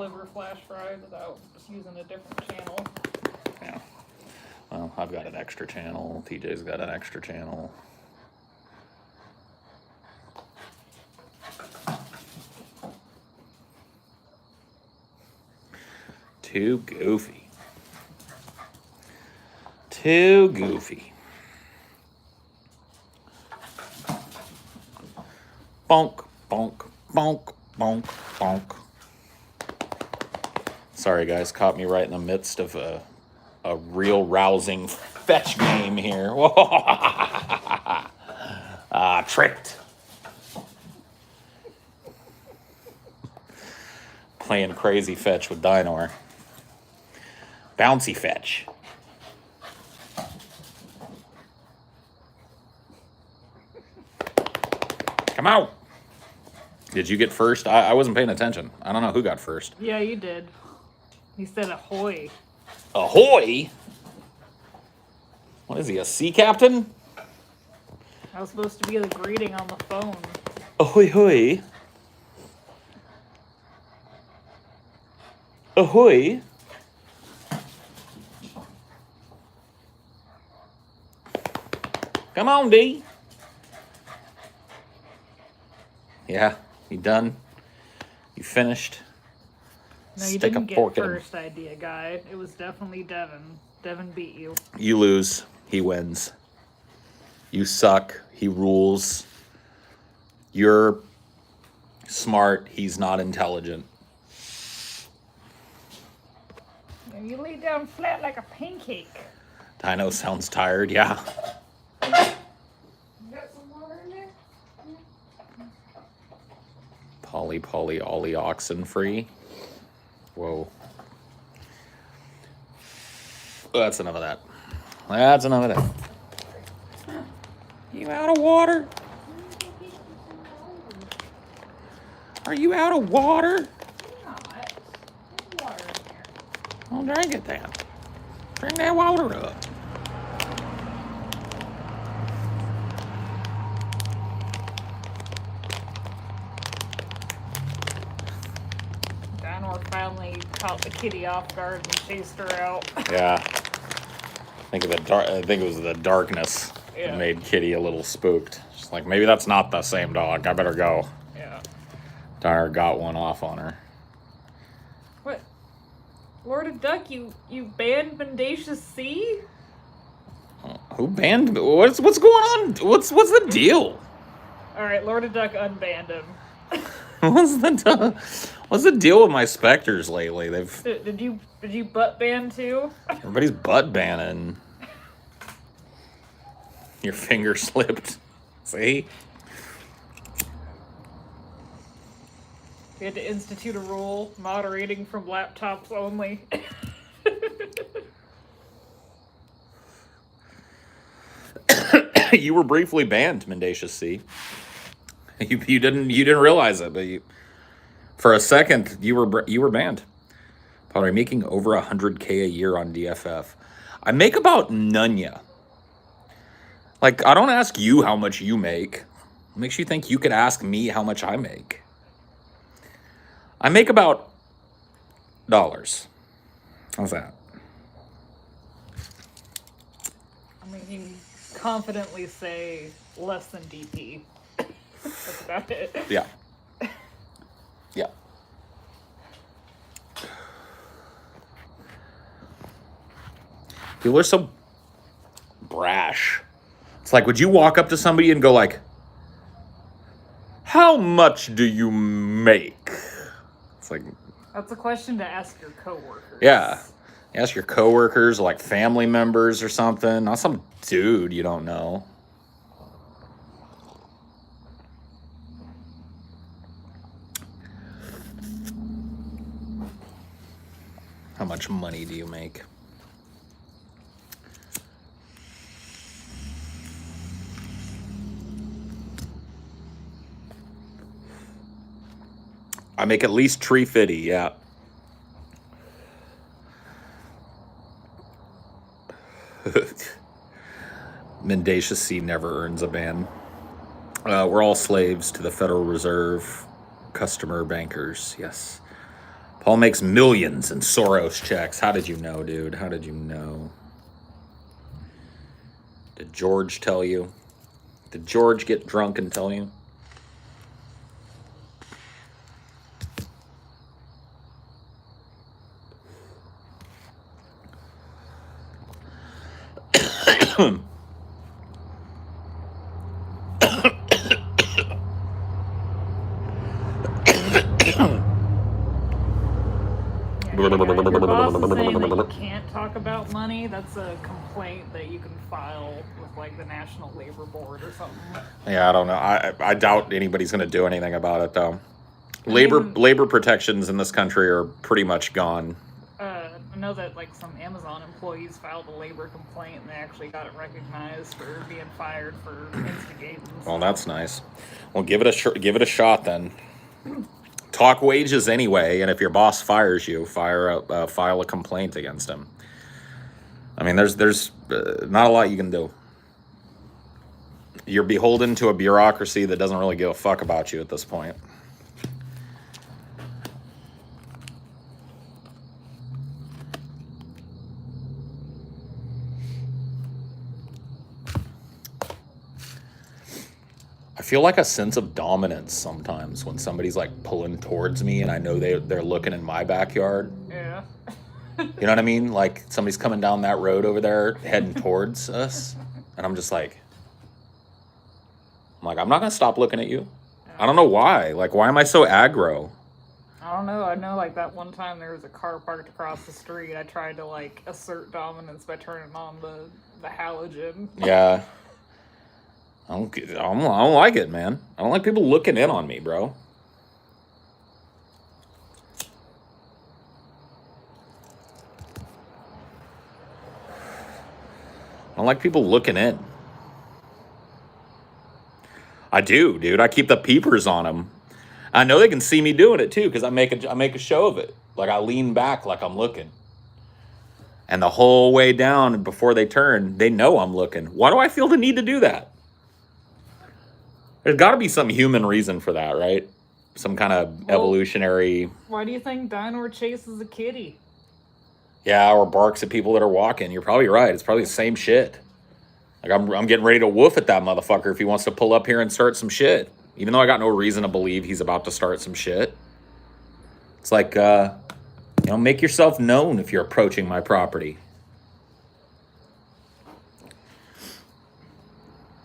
liver flash fry without just using a different channel. Yeah. Well, I've got an extra channel. TJ's got an extra channel. Too goofy. Too goofy. Bonk, bonk, bonk, bonk, bonk. Sorry, guys, caught me right in the midst of a real rousing fetch game here. Tricked. Playing crazy fetch with Dinor. Bouncy fetch. Come out. Did you get first? I wasn't paying attention. I don't know who got first. Yeah, you did. He said ahoy. Ahoy? What is he, a sea captain? That was supposed to be the greeting on the phone. Ahoy, hoy. Ahoy. Come on, D. Yeah, you done? You finished? No, you didn't get first idea, guy. It was definitely Devin. Devin beat you. You lose. He wins. You suck. He rules. You're smart. He's not intelligent. And you lay down flat like a pancake. Dino sounds tired. Yeah. You got some water in there? Poly, ollie, oxen free. Whoa. That's enough of that. That's enough of that. You out of water? Are you out of water? Not. There's water in there. Well, drink it then. Drink that water up. Dinor finally caught the kitty off guard and chased her out. Yeah. I think it was the darkness that made Kitty a little spooked. She's like, maybe that's not the same dog. I better go. Yeah. Dyer got one off on her. What? Lord of Duck, you banned Mendacious Sea? Who banned? What's going on? What's the deal? All right, Lord of Duck unbanned him. What's the deal with my specters lately? Did you butt ban too? Everybody's butt banning. Your finger slipped. See? We had to institute a rule, moderating from laptops only. You were briefly banned, Mendacious Sea. You didn't realize it, but for a second you were banned. Probably making over $100K a year on DFF. I make about none. Like, I don't ask you how much you make. It makes you think you could ask me how much I make. I make about dollars. How's that? I mean, you confidently say less than DP. That's about it. Yeah. Yeah. People are so brash. It's like, would you walk up to somebody and go like, how much do you make? It's like, That's a question to ask your coworkers. yeah. Ask your coworkers, like family members or something. Not some dude you don't know. How much money do you make? I make at least $350, yeah. Mendacious Sea never earns a ban. We're all slaves to the Federal Reserve, customer bankers, yes. Paul makes millions in Soros checks. How did you know, dude? How did you know? Did George tell you? Did George get drunk and tell you? Your boss is saying that you can't talk about money. That's a complaint that you can file with like the National Labor Board or something. Yeah, I don't know. I doubt anybody's going to do anything about it, though. Labor protections in this country are pretty much gone. I know that like some Amazon employees filed a labor complaint and they actually got it recognized for being fired for instigating. Well, that's nice. Well, give it a shot then. Talk wages anyway, and if your boss fires you, file a complaint against him. I mean, there's not a lot you can do. You're beholden to a bureaucracy that doesn't really give a fuck about you at this point. I feel like a sense of dominance sometimes when somebody's like pulling towards me and I know they're looking in my backyard. Yeah. You know what I mean? Like somebody's coming down that road over there heading towards us. And I'm like, I'm not going to stop looking at you. I don't know why. Like, why am I so aggro? I don't know. I know like that one time there was a car parked across the street. I tried to like assert dominance by turning on the halogen. Yeah. I don't like it, man. I don't like people looking in on me, bro. I don't like people looking in. I do, dude. I keep the peepers on them. I know they can see me doing it too because I make a show of it. Like I lean back like I'm looking. And the whole way down before they turn, they know I'm looking. Why do I feel the need to do that? There's got to be some human reason for that, right? Some kind of evolutionary... Why do you think Dino chases a kitty? Yeah, or barks at people that are walking. You're probably right. It's probably the same shit. Like, I'm getting ready to woof at that motherfucker if he wants to pull up here and start some shit. Even though I got no reason to believe he's about to start some shit. It's like, make yourself known if you're approaching my property.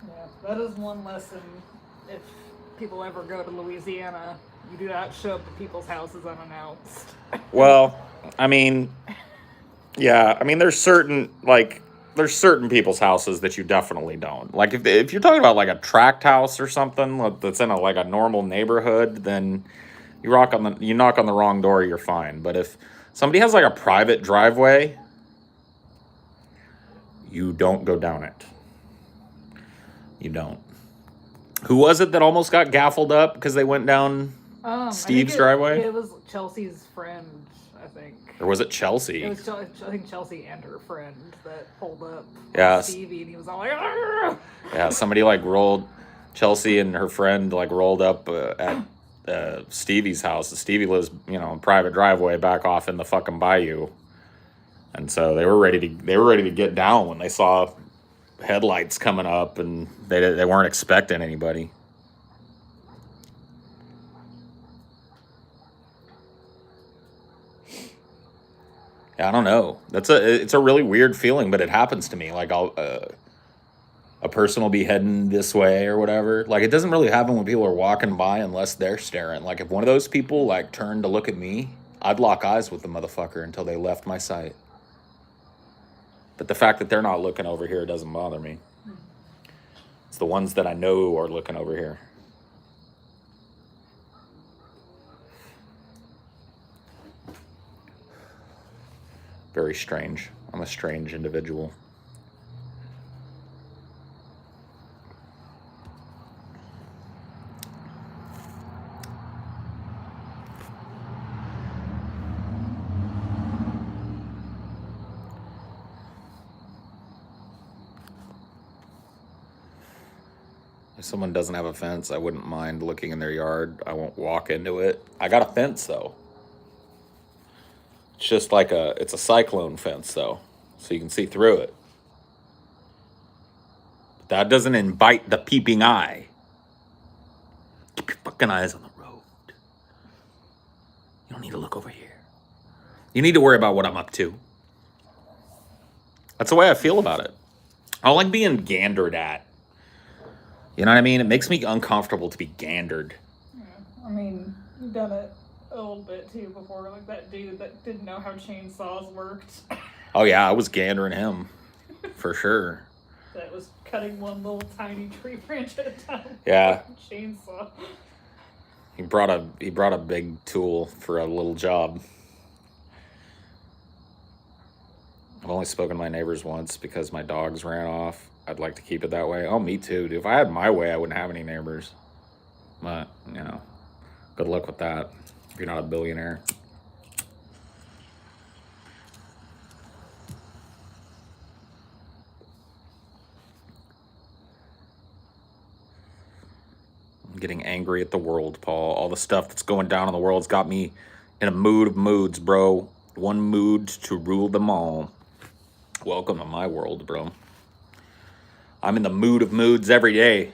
Yeah, that is one lesson. If people ever go to Louisiana, you do not show up at people's houses unannounced. Well, I mean, yeah, I mean, there's certain people's houses that you definitely don't. Like, if you're talking about, like, a tract house or something that's in a normal neighborhood, then you knock on the wrong door, you're fine. But if somebody has, like, a private driveway, you don't go down it. You don't. Who was it that almost got gaffled up because they went down Steve's driveway? It was Chelsea's friend, I think. Or was it Chelsea? It was, I think, Chelsea and her friend that pulled up Stevie, and he was all like, "Argh!" Yeah, somebody Chelsea and her friend rolled up at Stevie's house. Stevie lives, in private driveway back off in the fucking bayou. And so they were ready to get down when they saw headlights coming up, and they weren't expecting anybody. I don't know. It's a really weird feeling, but it happens to me. Like a person will be heading this way or whatever. Like it doesn't really happen when people are walking by unless they're staring. Like if one of those people turned to look at me, I'd lock eyes with the motherfucker until they left my sight. But the fact that they're not looking over here doesn't bother me. It's the ones that I know are looking over here. Very strange. I'm a strange individual. If someone doesn't have a fence, I wouldn't mind looking in their yard. I won't walk into it. I got a fence, though. It's just like it's a cyclone fence, though, so you can see through it. But that doesn't invite the peeping eye. Keep your fucking eyes on the road. You don't need to look over here. You need to worry about what I'm up to. That's the way I feel about it. I don't like being gandered at. You know what I mean? It makes me uncomfortable to be gandered. Yeah, I mean, you've done it a little bit too before, like that dude that didn't know how chainsaws worked. Oh yeah, I was gandering him, for sure. That was cutting one little tiny tree branch at a time. Yeah. Chainsaw. He brought a big tool for a little job. I've only spoken to my neighbors once because my dogs ran off. I'd like to keep it that way. Oh, me too, dude. If I had my way, I wouldn't have any neighbors. But, you know, good luck with that if you're not a billionaire. I'm getting angry at the world, Paul. All the stuff that's going down in the world's got me in a mood of moods, bro. One mood to rule them all. Welcome to my world, bro. I'm in the mood of moods every day.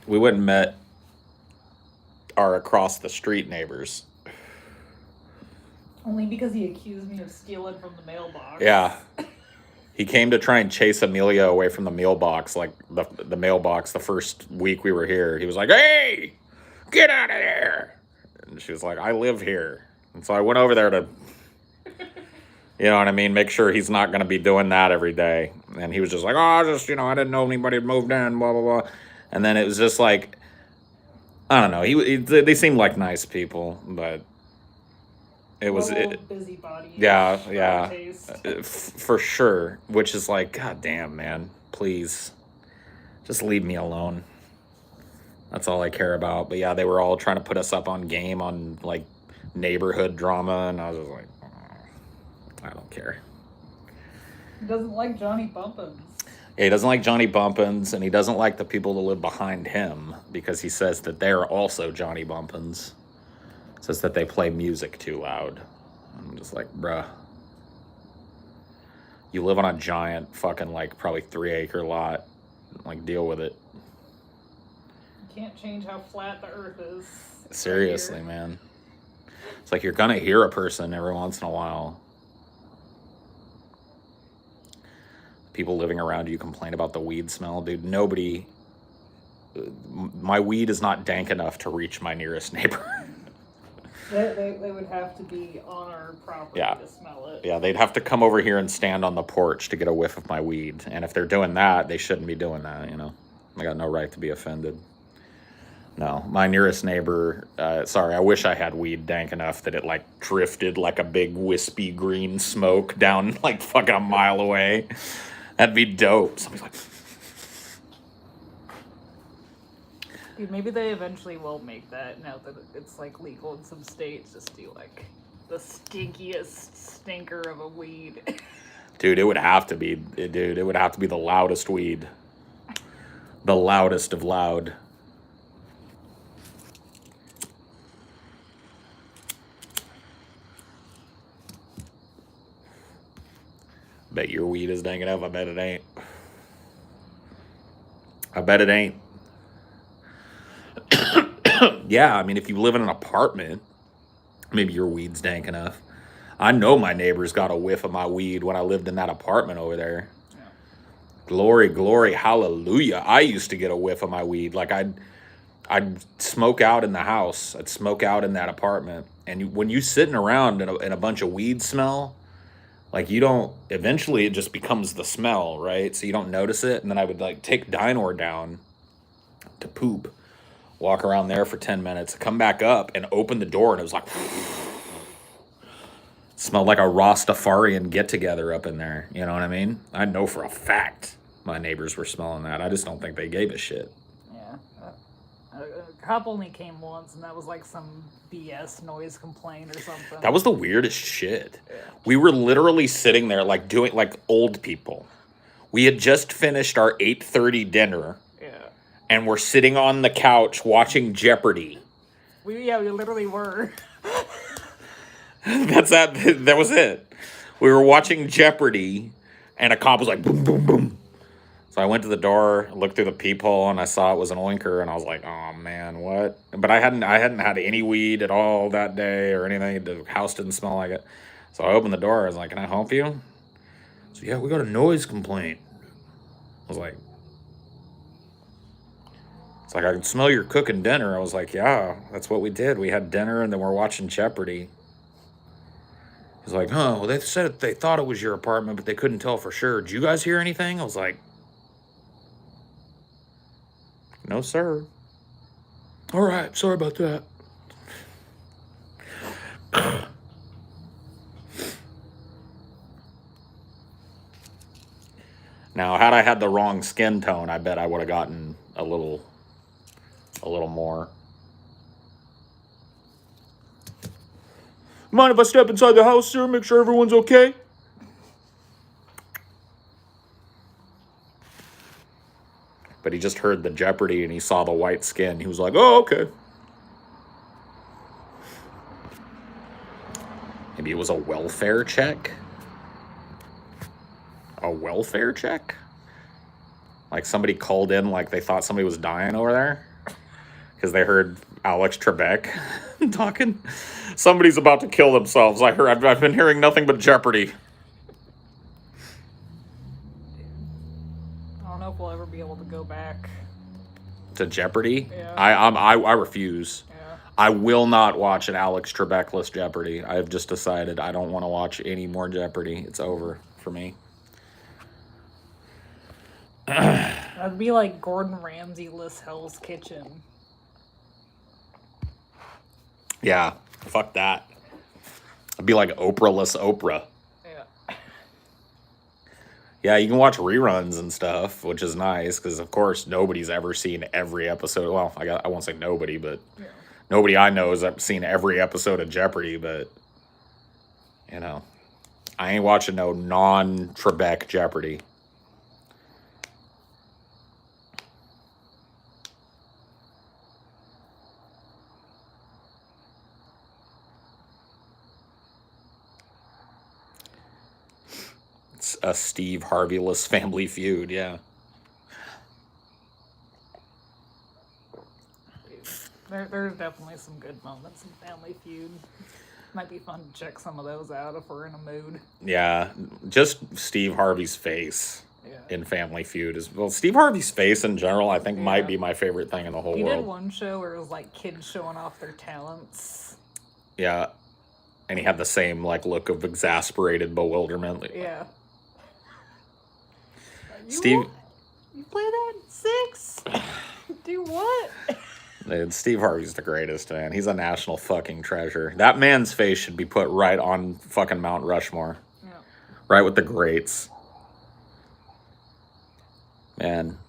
We went and met our across the street neighbors. Only because he accused me of stealing from the mailbox. Yeah. He came to try and chase Amelia away from the mailbox, like the mailbox the first week we were here. He was like, "Hey, get out of there." And she was like, "I live here." And so I went over there to, you know what I mean, make sure he's not going to be doing that every day. And he was just like, "Oh, I didn't know anybody had moved in, blah, blah, blah." And then it was just like, I don't know. They seemed like nice people, but it was busybody. Yeah. For sure. Which is like, God damn, man. Please, just leave me alone. That's all I care about. But yeah, they were all trying to put us up on game on like neighborhood drama, and I was just like, oh, I don't care. He doesn't like Johnny Bumpins. Yeah, he doesn't like Johnny Bumpins, and he doesn't like the people that live behind him because he says that they're also Johnny Bumpins. Says that they play music too loud. I'm just like, bruh. You live on a giant fucking like probably 3-acre lot. Like, deal with it. You can't change how flat the earth is. Seriously, man. It's like you're gonna hear a person every once in a while. People living around you complain about the weed smell. Dude, nobody... My weed is not dank enough to reach my nearest neighbor. They would have to be on our property to smell it. Yeah, they'd have to come over here and stand on the porch to get a whiff of my weed. And if they're doing that, they shouldn't be doing that, you know? I got no right to be offended. No, my nearest neighbor, sorry, I wish I had weed dank enough that it, like, drifted like a big wispy green smoke down, like, fucking a mile away. That'd be dope. Somebody's like... Dude, maybe they eventually will make that now that it's like legal in some states. Just do like the stinkiest stinker of a weed. Dude, it would have to be. Dude, it would have to be the loudest weed. The loudest of loud. Bet your weed is dank enough. I bet it ain't. I bet it ain't. Yeah, I mean, if you live in an apartment, maybe your weed's dank enough. I know my neighbors got a whiff of my weed when I lived in that apartment over there. Yeah. Glory, glory, hallelujah. I used to get a whiff of my weed. Like, I'd smoke out in the house. I'd smoke out in that apartment. And when you sitting around in a bunch of weed smell, like, you don't, eventually it just becomes the smell, right? So you don't notice it. And then I would, like, take Dynor down to poop. Walk around there for 10 minutes, come back up and open the door, and it was like... smelled like a Rastafarian get-together up in there. You know what I mean? I know for a fact my neighbors were smelling that. I just don't think they gave a shit. Yeah. A cop only came once, and that was like some BS noise complaint or something. That was the weirdest shit. Yeah. We were literally sitting there like doing... like old people. We had just finished our 8:30 dinner, Yeah. and we're sitting on the couch watching Jeopardy. We literally were. That was it. We were watching Jeopardy, and a cop was like, boom, boom, boom. So I went to the door, looked through the peephole, and I saw it was an oinker, and I was like, "Oh man, what?" But I hadn't had any weed at all that day or anything. The house didn't smell like it. So I opened the door. I was like, "Can I help you?" So yeah, we got a noise complaint. I was like, "It's like I can smell you're cooking dinner." I was like, "Yeah, that's what we did. We had dinner, and then we're watching Jeopardy." He's like, "Huh? Well, they said they thought it was your apartment, but they couldn't tell for sure. Did you guys hear anything?" I was like, "No, sir." All right, sorry about that. Now, had I had the wrong skin tone, I bet I would have gotten a little more. Mind if I step inside the house, sir? Make sure everyone's okay? But he just heard the Jeopardy and he saw the white skin. He was like, "Oh, okay." Maybe it was a welfare check? A welfare check? Like somebody called in like they thought somebody was dying over there? Because they heard Alex Trebek talking. Somebody's about to kill themselves. I've been hearing nothing but Jeopardy. I don't know if we'll ever be able to go back. To Jeopardy? Yeah. I refuse. Yeah. I will not watch an Alex Trebek-less Jeopardy. I've just decided I don't want to watch any more Jeopardy. It's over for me. That'd be like Gordon Ramsay-less Hell's Kitchen. Yeah, fuck that. It'd be like Oprah-less Oprah. Yeah. Yeah, you can watch reruns and stuff, which is nice because, of course, nobody's ever seen every episode. Well, I won't say nobody, but Yeah. nobody I know has seen every episode of Jeopardy. But, you know, I ain't watching no non-Trebek Jeopardy. It's a Steve Harvey-less Family Feud, yeah. There's definitely some good moments in Family Feud. Might be fun to check some of those out if we're in a mood. Yeah, just Steve Harvey's face Yeah. in Family Feud is well. Steve Harvey's face in general, I think, Yeah. might be my favorite thing in the whole He world. did one show where it was like kids showing off their talents. Yeah, and he had the same like look of exasperated bewilderment. Yeah. Steve, You play that at 6? Do what? dude, Steve Harvey's the greatest, man. He's a national fucking treasure. That man's face should be put right on fucking Mount Rushmore, Yeah. right with the greats. Man,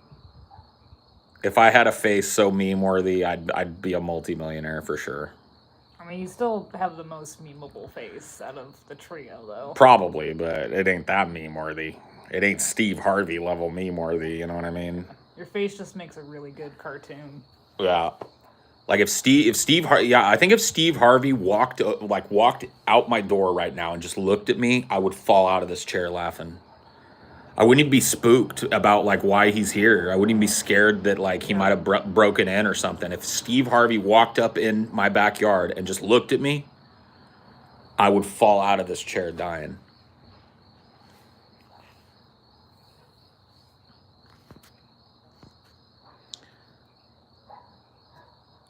if I had a face so meme-worthy, I'd be a multimillionaire for sure. I mean, you still have the most memeable face out of the trio, though. Probably, but it ain't that meme-worthy. It ain't Steve Harvey level meme-worthy, you know what I mean? Your face just makes a really good cartoon. Yeah. Like I think if Steve Harvey walked out my door right now and just looked at me, I would fall out of this chair laughing. I wouldn't even be spooked about like why he's here. I wouldn't even be scared that like he might have broken in or something. If Steve Harvey walked up in my backyard and just looked at me, I would fall out of this chair dying.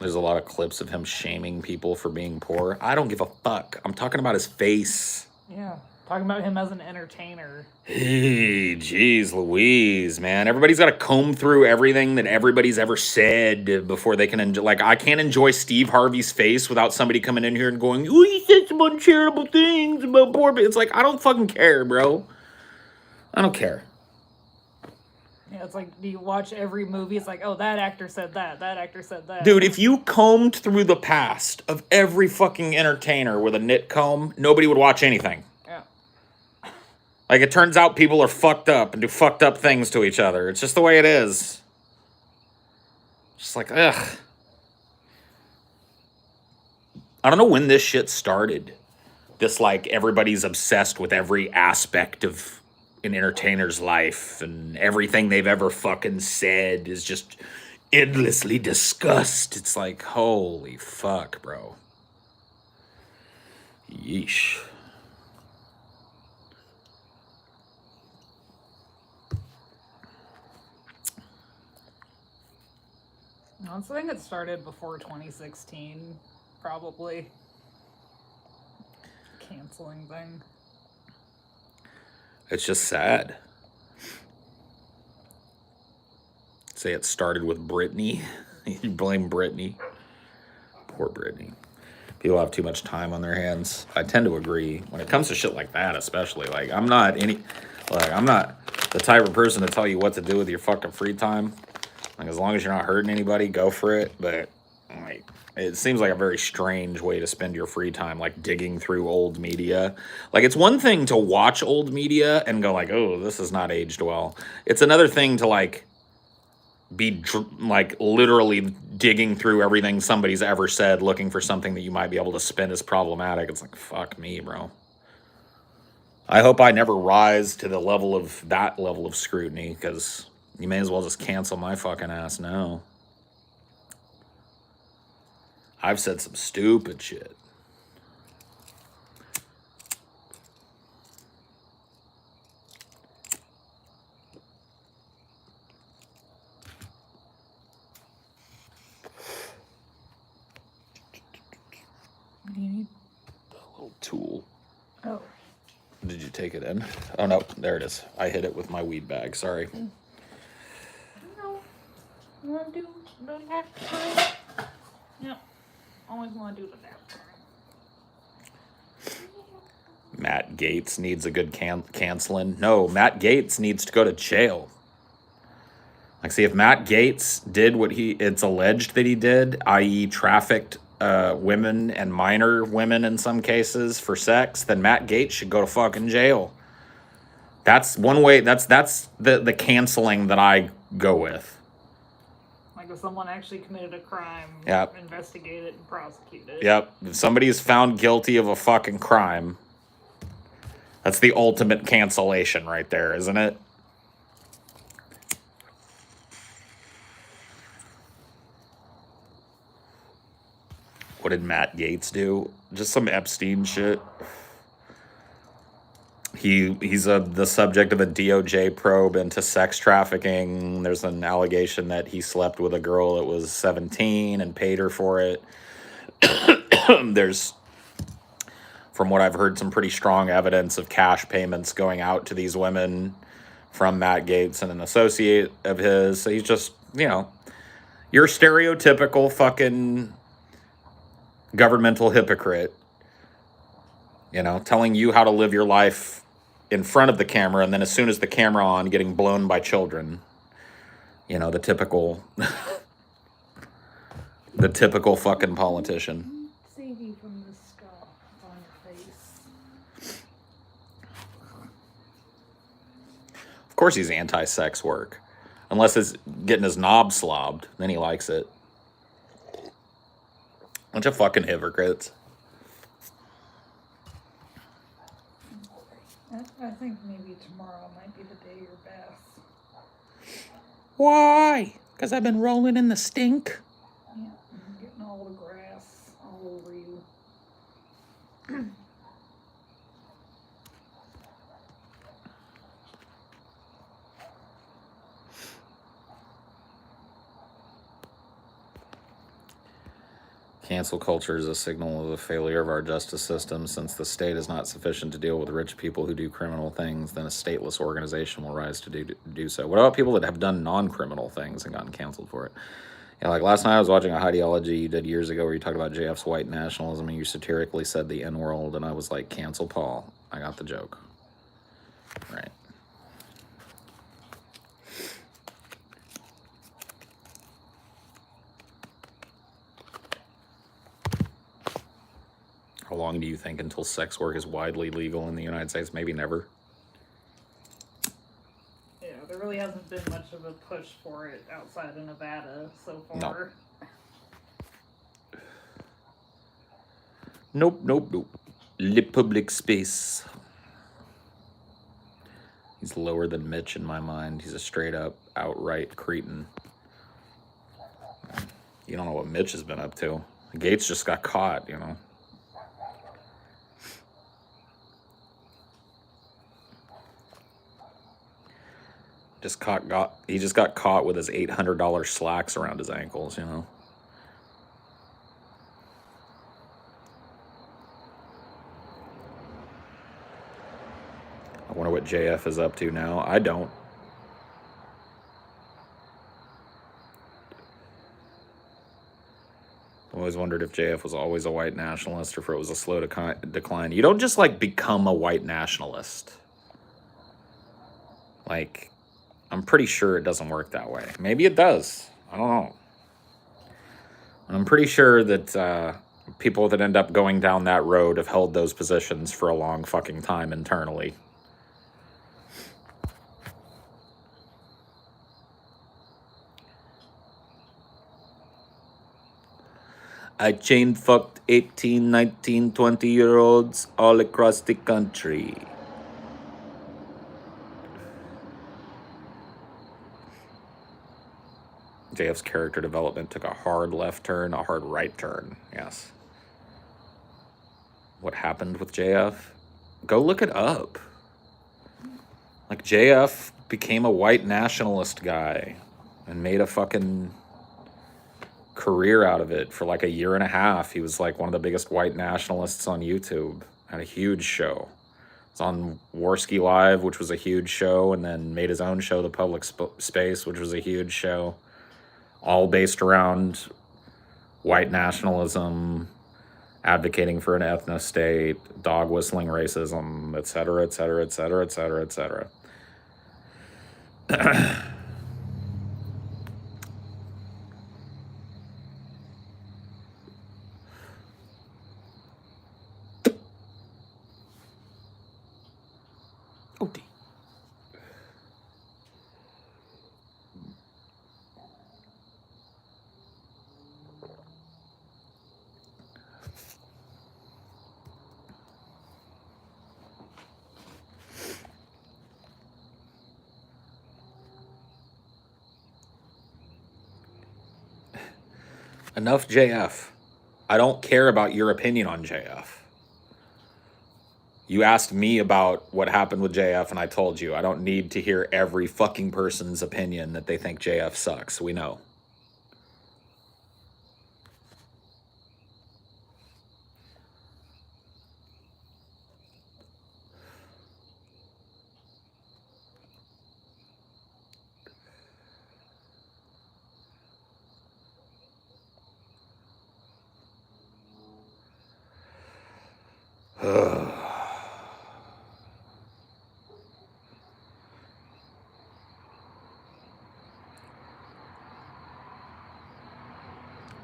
There's a lot of clips of him shaming people for being poor. I don't give a fuck. I'm talking about his face. Yeah. Talking about him as an entertainer. Hey, geez, Louise, man. Everybody's got to comb through everything that everybody's ever said before they can enjoy. Like, I can't enjoy Steve Harvey's face without somebody coming in here and going, "Oh, he said some uncharitable things about poor people." It's like, I don't fucking care, bro. I don't care. Yeah, it's like, do you watch every movie? It's like, oh, that actor said that. That actor said that. Dude, if you combed through the past of every fucking entertainer with a knit comb, nobody would watch anything. Yeah. Like, it turns out people are fucked up and do fucked up things to each other. It's just the way it is. Just like, ugh. I don't know when this shit started. This, like, everybody's obsessed with every aspect of an entertainer's life, and everything they've ever fucking said is just endlessly discussed. It's like, holy fuck, bro. Yeesh. I think it started before 2016, probably. Canceling thing. It's just sad. Say it started with Britney. You blame Britney. Poor Britney. People have too much time on their hands. I tend to agree. When it comes to shit like that, especially, like, I'm not the type of person to tell you what to do with your fucking free time. Like, as long as you're not hurting anybody, go for it. But, like, it seems like a very strange way to spend your free time, like digging through old media. Like, it's one thing to watch old media and go like, oh, this is not aged well. It's another thing to, like, be like literally digging through everything somebody's ever said, looking for something that you might be able to spin as problematic. It's like, fuck me, bro. I hope I never rise to the level of that level of scrutiny, because you may as well just cancel my fucking ass now. I've said some stupid shit. What do you need? A little tool. Oh. Did you take it in? Oh, no. There it is. I hit it with my weed bag. Sorry. No. You want to do the nap time? Yeah. Always want to do the nap time. Matt Gaetz needs a good canceling. No, Matt Gaetz needs to go to jail. Like, see, if Matt Gaetz did what it's alleged that he did, i.e. trafficked women and minor women in some cases for sex, then Matt Gaetz should go to fucking jail. That's one way. That's the canceling that I go with. Like, if someone actually committed a crime, Yep. investigate it and prosecute it. Yep. If somebody is found guilty of a fucking crime, that's the ultimate cancellation right there, isn't it? What did Matt Gaetz do? Just some Epstein shit. He's the subject of a DOJ probe into sex trafficking. There's an allegation that he slept with a girl that was 17 and paid her for it. There's, from what I've heard, some pretty strong evidence of cash payments going out to these women from Matt Gaetz and an associate of his. So he's just, your stereotypical fucking governmental hypocrite, telling you how to live your life in front of the camera, and then as soon as the camera on, getting blown by children. The typical the typical fucking politician. Save you from the scar on your face. Of course he's anti-sex work. Unless it's getting his knob slobbed, then he likes it. Bunch of fucking hypocrites. I think maybe tomorrow might be the day you're best. Why? Because I've been rolling in the stink? Yeah, I'm getting all the grass all over you. Cancel culture is a signal of the failure of our justice system. Since the state is not sufficient to deal with rich people who do criminal things, then a stateless organization will rise to do so. What about people that have done non-criminal things and gotten canceled for it? Like last night I was watching a Highdeology you did years ago where you talked about JF's white nationalism and you satirically said the N-word, and I was like, cancel Paul. I got the joke. Right. How long do you think until sex work is widely legal in the United States? Maybe never. there really hasn't been much of a push for it outside of Nevada so far. Nope, nope, nope. Le public space. He's lower than Mitch in my mind. He's a straight up, outright cretin. You don't know what Mitch has been up to. Gates just got caught, you know. He just got caught with his $800 slacks around his ankles, you know. I wonder what JF is up to now. I don't. I always wondered if JF was always a white nationalist or if it was a slow decline. You don't just like become a white nationalist. Like, I'm pretty sure it doesn't work that way. Maybe it does. I don't know. I'm pretty sure that people that end up going down that road have held those positions for a long fucking time internally. I chain fucked 18, 19, 20-year-olds all across the country. JF's character development took a hard left turn, a hard right turn. Yes. What happened with JF? Go look it up. Like, JF became a white nationalist guy and made a fucking career out of it for like a year and a half. He was like one of the biggest white nationalists on YouTube. Had a huge show. It's on Warski Live, which was a huge show, and then made his own show, The Public Space, which was a huge show. All based around white nationalism, advocating for an ethno state, dog whistling racism, et cetera, et cetera, et cetera, et cetera, et cetera. OD. Enough JF. I don't care about your opinion on JF. You asked me about what happened with JF, and I told you I don't need to hear every fucking person's opinion that they think JF sucks. We know.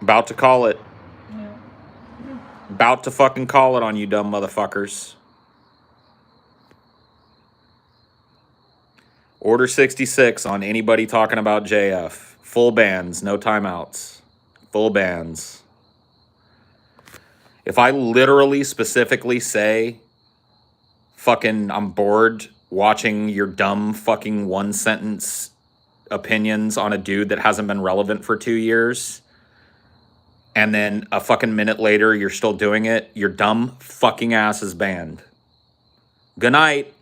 About to call it. Yeah. About to fucking call it on you dumb motherfuckers. Order 66 on anybody talking about JF. Full bans, no timeouts. Full bans. If I literally specifically say, fucking, I'm bored watching your dumb fucking one sentence opinions on a dude that hasn't been relevant for 2 years, and then a fucking minute later you're still doing it, your dumb fucking ass is banned. Good night.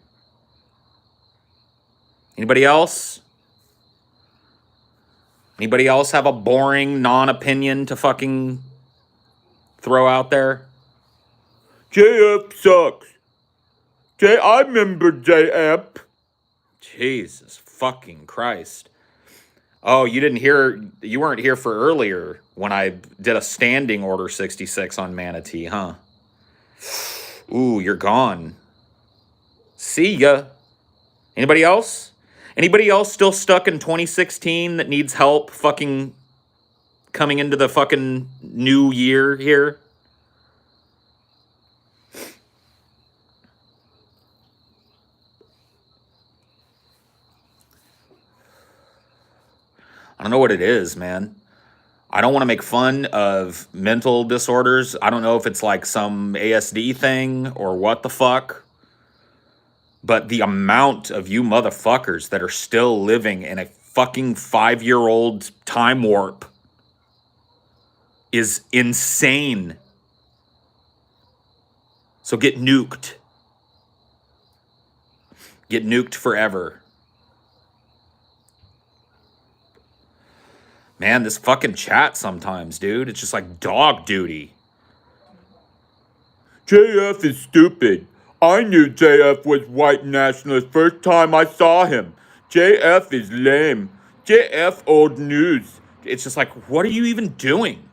Anybody else? Anybody else have a boring non-opinion to fucking throw out there? JF sucks. I remember JF. Jesus fucking Christ. Oh, you weren't here for earlier when I did a standing order 66 on Manatee, huh? Ooh, you're gone. See ya. Anybody else? Anybody else still stuck in 2016 that needs help fucking coming into the fucking new year here? don't know what it is, man. I don't want to make fun of mental disorders. I don't know if it's like some ASD thing or what the fuck. But the amount of you motherfuckers that are still living in a fucking 5-year-old time warp is insane. So get nuked. Get nuked forever. Man, this fucking chat sometimes, dude. It's just like dog duty. JF is stupid. I knew JF was white nationalist first time I saw him. JF is lame. JF old news. It's just like, what are you even doing?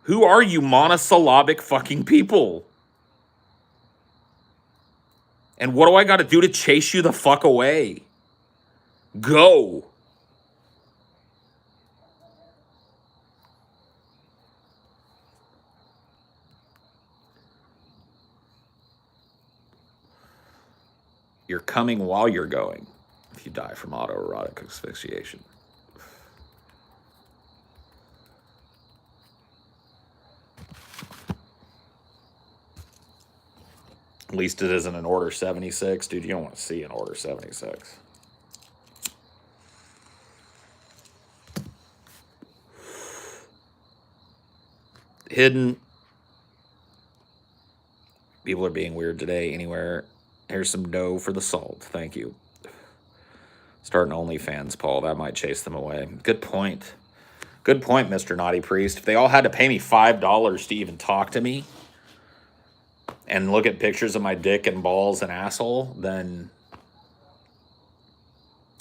Who are you monosyllabic fucking people? And what do I got to do to chase you the fuck away? Go. You're coming while you're going if you die from autoerotic asphyxiation. At least it isn't an Order 76. Dude, you don't want to see an Order 76. Hidden. People are being weird today. Anywhere. Here's some dough for the salt. Thank you. Start an OnlyFans, Paul. That might chase them away. Good point. Good point, Mr. Naughty Priest. If they all had to pay me $5 to even talk to me and look at pictures of my dick and balls and asshole, then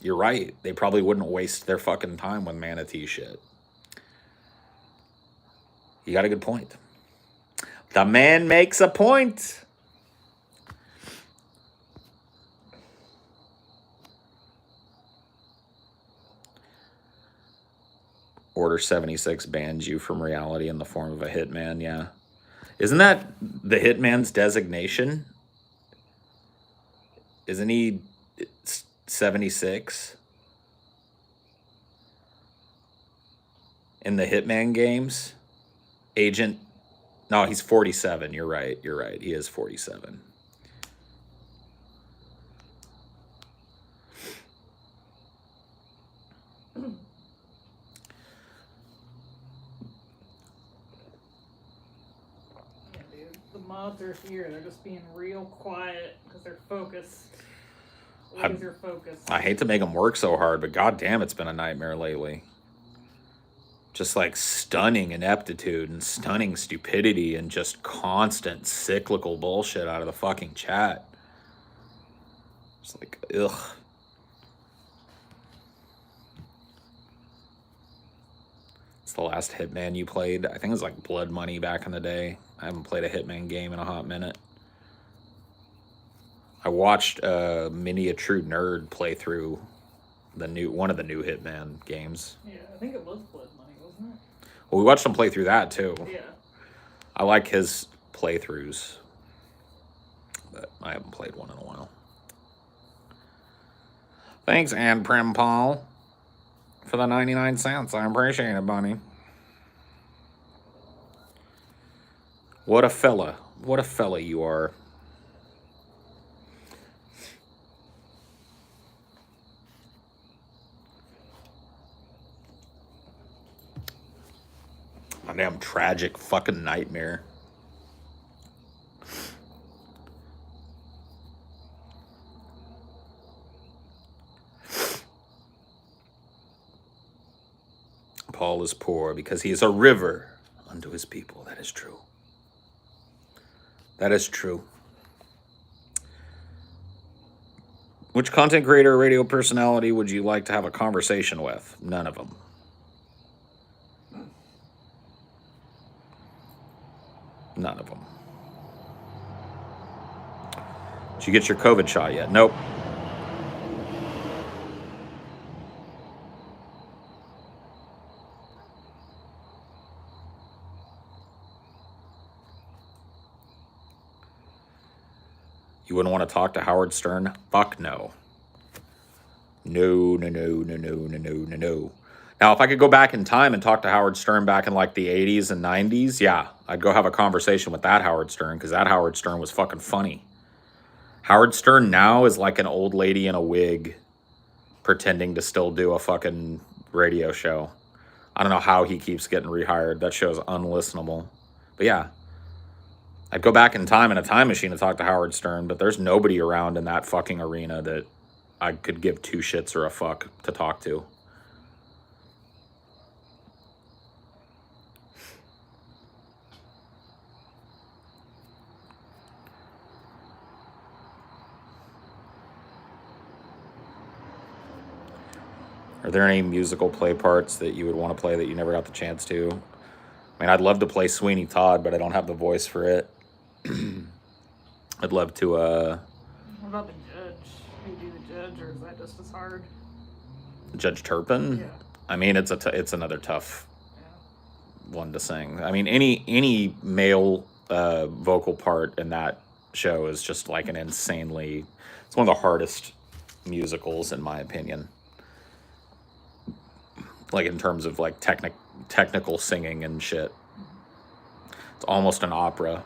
you're right. They probably wouldn't waste their fucking time with manatee shit. You got a good point. The man makes a point. Order 76 bans you from reality in the form of a hitman, yeah. Isn't that the hitman's designation? Isn't he 76? In the Hitman games? Agent... No, he's 47. You're right. You're right. He is 47. Mods are here. They're just being real quiet because they're focused. Laser focused. I hate to make them work so hard, but goddamn, it's been a nightmare lately. Just like stunning ineptitude and stunning stupidity and just constant cyclical bullshit out of the fucking chat. It's like, ugh. It's the last Hitman you played. I think it was like Blood Money back in the day. I haven't played a Hitman game in a hot minute. I watched Mini a True Nerd play through one of the new Hitman games. Yeah, I think it was Blood Money, wasn't it? Well, we watched him play through that too. Yeah. I like his playthroughs, but I haven't played one in a while. Thanks, Ann Prim Paul, for the 99 cents. I appreciate it, buddy. What a fella. What a fella you are. A damn tragic fucking nightmare. Paul is poor because he is a river unto his people. That is true. That is true. Which content creator or radio personality would you like to have a conversation with? None of them. None of them. Did you get your COVID shot yet? Nope. You wouldn't want to talk to Howard Stern? Fuck no. No, no, no, no, no, no, no, no, no. Now, if I could go back in time and talk to Howard Stern back in like the 80s and 90s, yeah, I'd go have a conversation with that Howard Stern because that Howard Stern was fucking funny. Howard Stern now is like an old lady in a wig pretending to still do a fucking radio show. I don't know how he keeps getting rehired. That show's unlistenable. But yeah, I'd go back in time in a time machine to talk to Howard Stern, but there's nobody around in that fucking arena that I could give two shits or a fuck to talk to. Are there any musical play parts that you would want to play that you never got the chance to? I mean, I'd love to play Sweeney Todd, but I don't have the voice for it. I'd love to, What about the judge? Do you do the judge, or is that just as hard? Judge Turpin? Yeah. I mean, it's another tough Yeah. one to sing. I mean, any male vocal part in that show is just like an insanely... It's one of the hardest musicals, in my opinion. Like, in terms of, like, technical singing and shit. It's almost an opera.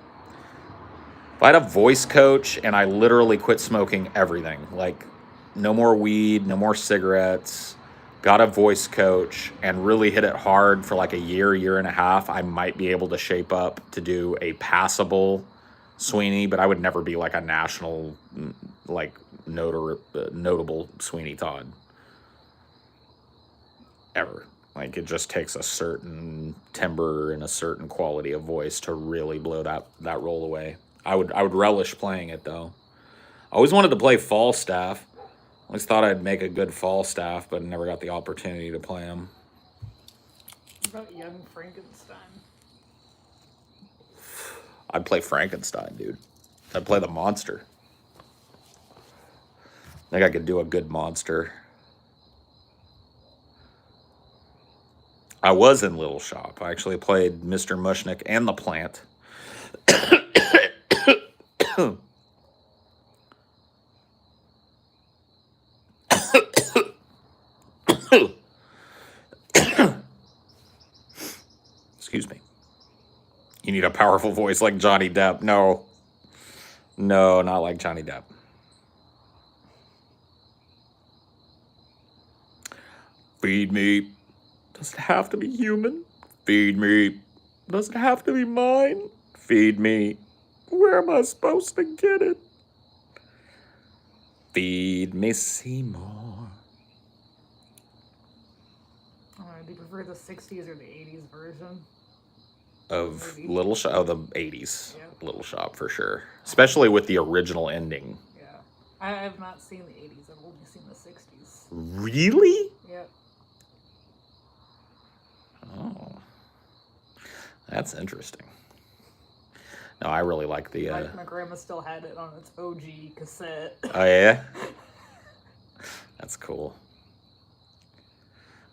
If I had a voice coach and I literally quit smoking everything, like, no more weed, no more cigarettes, got a voice coach, and really hit it hard for, like, a year and a half, I might be able to shape up to do a passable Sweeney, but I would never be, like, a national, like, notable Sweeney Todd. Ever. Like, it just takes a certain timbre and a certain quality of voice to really blow that role away. I would relish playing it, though. I always wanted to play Falstaff. I always thought I'd make a good Falstaff, but never got the opportunity to play him. What about Young Frankenstein? I'd play Frankenstein, dude. I'd play the monster. I think I could do a good monster. I was in Little Shop. I actually played Mr. Mushnick and the Plant. Excuse me. You need a powerful voice like Johnny Depp. No. No, not like Johnny Depp. Feed me. Does it have to be human? Feed me. Does it have to be mine? Feed me. Where am I supposed to get it? Feed me, Seymour. Do you prefer the 60s or the 80s version? Of Maybe. Little Shop, oh, the 80s. Yeah. Little Shop, for sure. Especially with the original ending. Yeah. I have not seen the 80s. I've only seen the 60s. Really? Yeah. Oh. That's interesting. No, I really like the... My grandma still had it on its OG cassette. Oh, yeah? That's cool.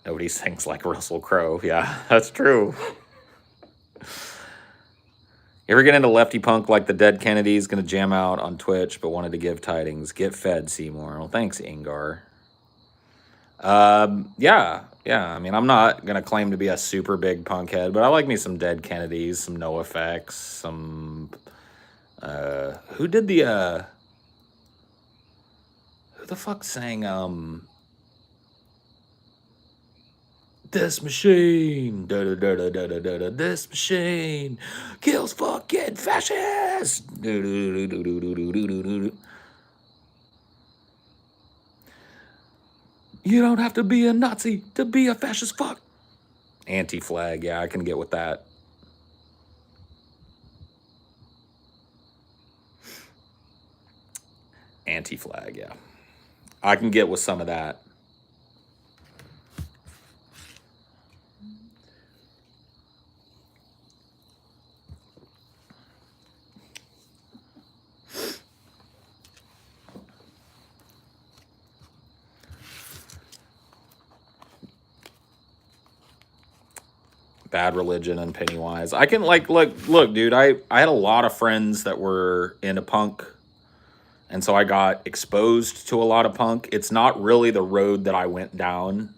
Nobody sings like Russell Crowe. Yeah, that's true. You ever get into lefty punk like the Dead Kennedys? Gonna jam out on Twitch, but wanted to give tidings. Get fed, Seymour. Well, thanks, Ingar. Yeah. I mean, I'm not gonna claim to be a super big punk head, but I like me some Dead Kennedys, some NoFX, some... who did the... Who the fuck sang, This machine, da-da-da-da-da-da-da, this machine kills fucking fascists. You don't have to be a Nazi to be a fascist fuck. Anti-Flag, yeah, I can get with that. Anti-Flag, yeah. I can get with some of that. Bad Religion and Pennywise. I can look, dude, I had a lot of friends that were into punk And so I got exposed to a lot of punk. It's not really the road that I went down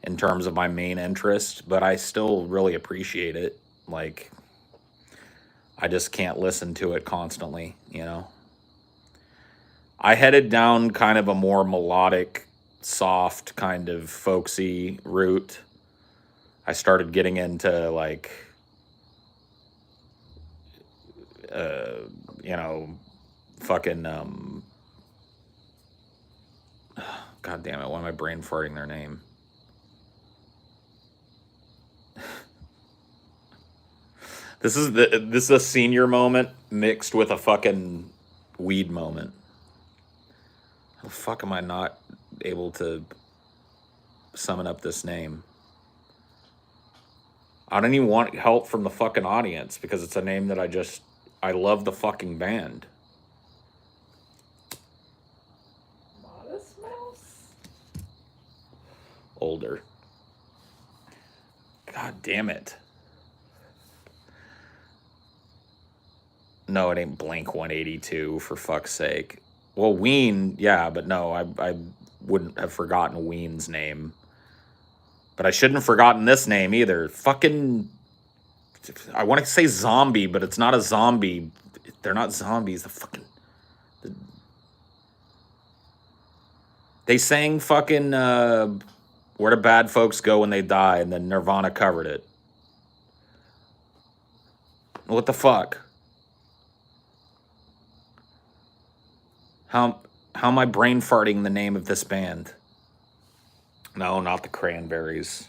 in terms of my main interest, but I still really appreciate it. Like, I just can't listen to it constantly, you know? I headed down kind of a more melodic, soft, kind of folksy route. I started getting into, like, you know, fucking, God damn it, why am I brain farting their name? This is a senior moment mixed with a fucking weed moment. How the fuck am I not able to summon up this name? I don't even want help from the fucking audience because it's a name that I love the fucking band. Modest Mouse? Older. God damn it. No, it ain't Blink 182, for fuck's sake. Well, Ween, yeah, but no, I wouldn't have forgotten Ween's name. But I shouldn't have forgotten this name either. Fucking, I want to say zombie, but it's not a zombie. They're not zombies. They sang fucking Where Do Bad Folks Go When They Die, and then Nirvana covered it. What the fuck? How am I brain farting the name of this band? No, not the Cranberries.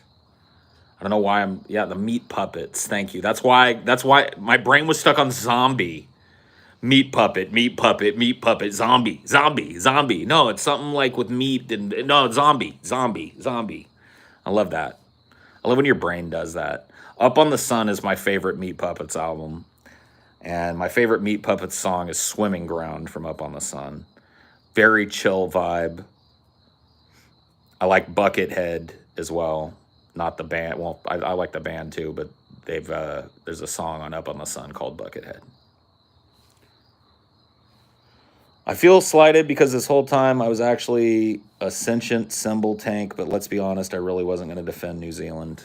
I don't know why the Meat Puppets. Thank you. That's why my brain was stuck on zombie. Meat puppet, zombie. No, it's something like with meat and no, zombie. I love that. I love when your brain does that. Up on the Sun is my favorite Meat Puppets album. And my favorite Meat Puppets song is Swimming Ground from Up on the Sun. Very chill vibe. I like Buckethead as well. Not the band. Well, I like the band too, but there's a song on Up on the Sun called Buckethead. I feel slighted because this whole time I was actually a sentient symbol tank, but let's be honest, I really wasn't going to defend New Zealand.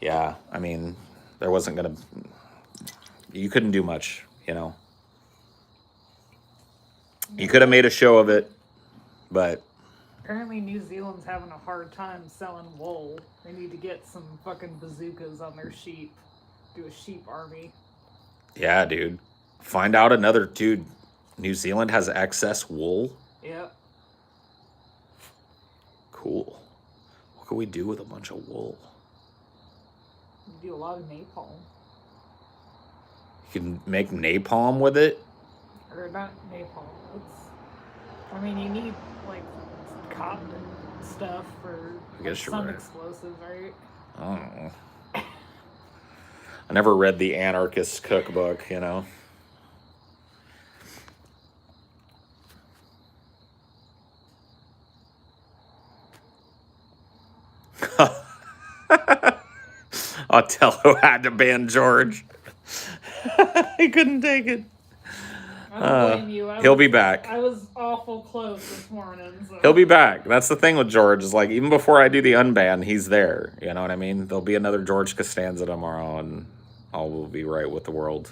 Yeah, I mean, there wasn't going to... You couldn't do much, you know? You could have made a show of it, but... Apparently New Zealand's having a hard time selling wool. They need to get some fucking bazookas on their sheep. Do a sheep army. Yeah, dude. Find out another... Dude, New Zealand has excess wool? Yep. Cool. What could we do with a bunch of wool? You do a lot of napalm. You can make napalm with it? Or not napalm. I mean, you need, like, cotton and stuff for some explosives, right? I don't know. I never read the Anarchist Cookbook, you know? Othello had to ban George. He couldn't take it. I don't blame you. He'll be back. I was awful close this morning. So. He'll be back. That's the thing with George, is like, even before I do the unban, he's there. You know what I mean? There'll be another George Costanza tomorrow, and all will be right with the world.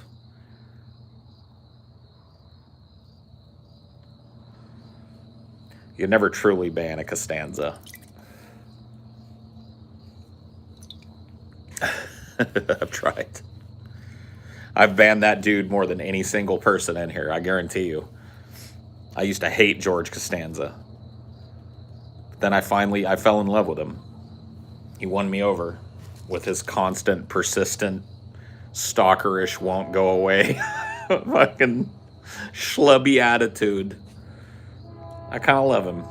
You never truly ban a Costanza. I've tried. I've banned that dude more than any single person in here, I guarantee you. I used to hate George Costanza. Then I fell in love with him. He won me over with his constant, persistent, stalkerish, won't go away, fucking schlubby attitude. I kind of love him.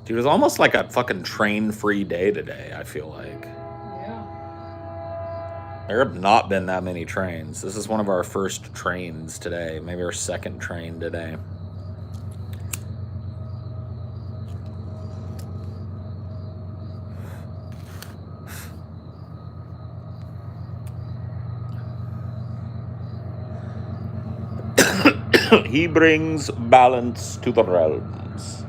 Dude, it was almost like a fucking train-free day today, I feel like. Yeah. There have not been that many trains. This is one of our first trains today. Maybe our second train today. He brings balance to the realms.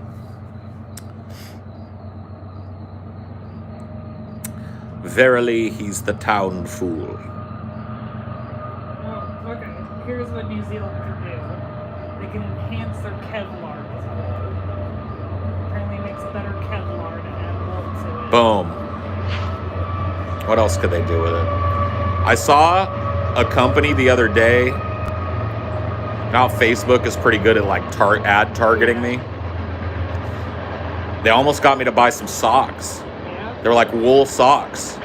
Verily, he's the town fool. Oh, okay. Here's what New Zealand can do. They can enhance their Kevlar with wool. Apparently it makes better Kevlar to add wool to it. Boom. What else could they do with it? I saw a company the other day. Now Facebook is pretty good at like ad targeting me. They almost got me to buy some socks. Yeah? They're like wool socks.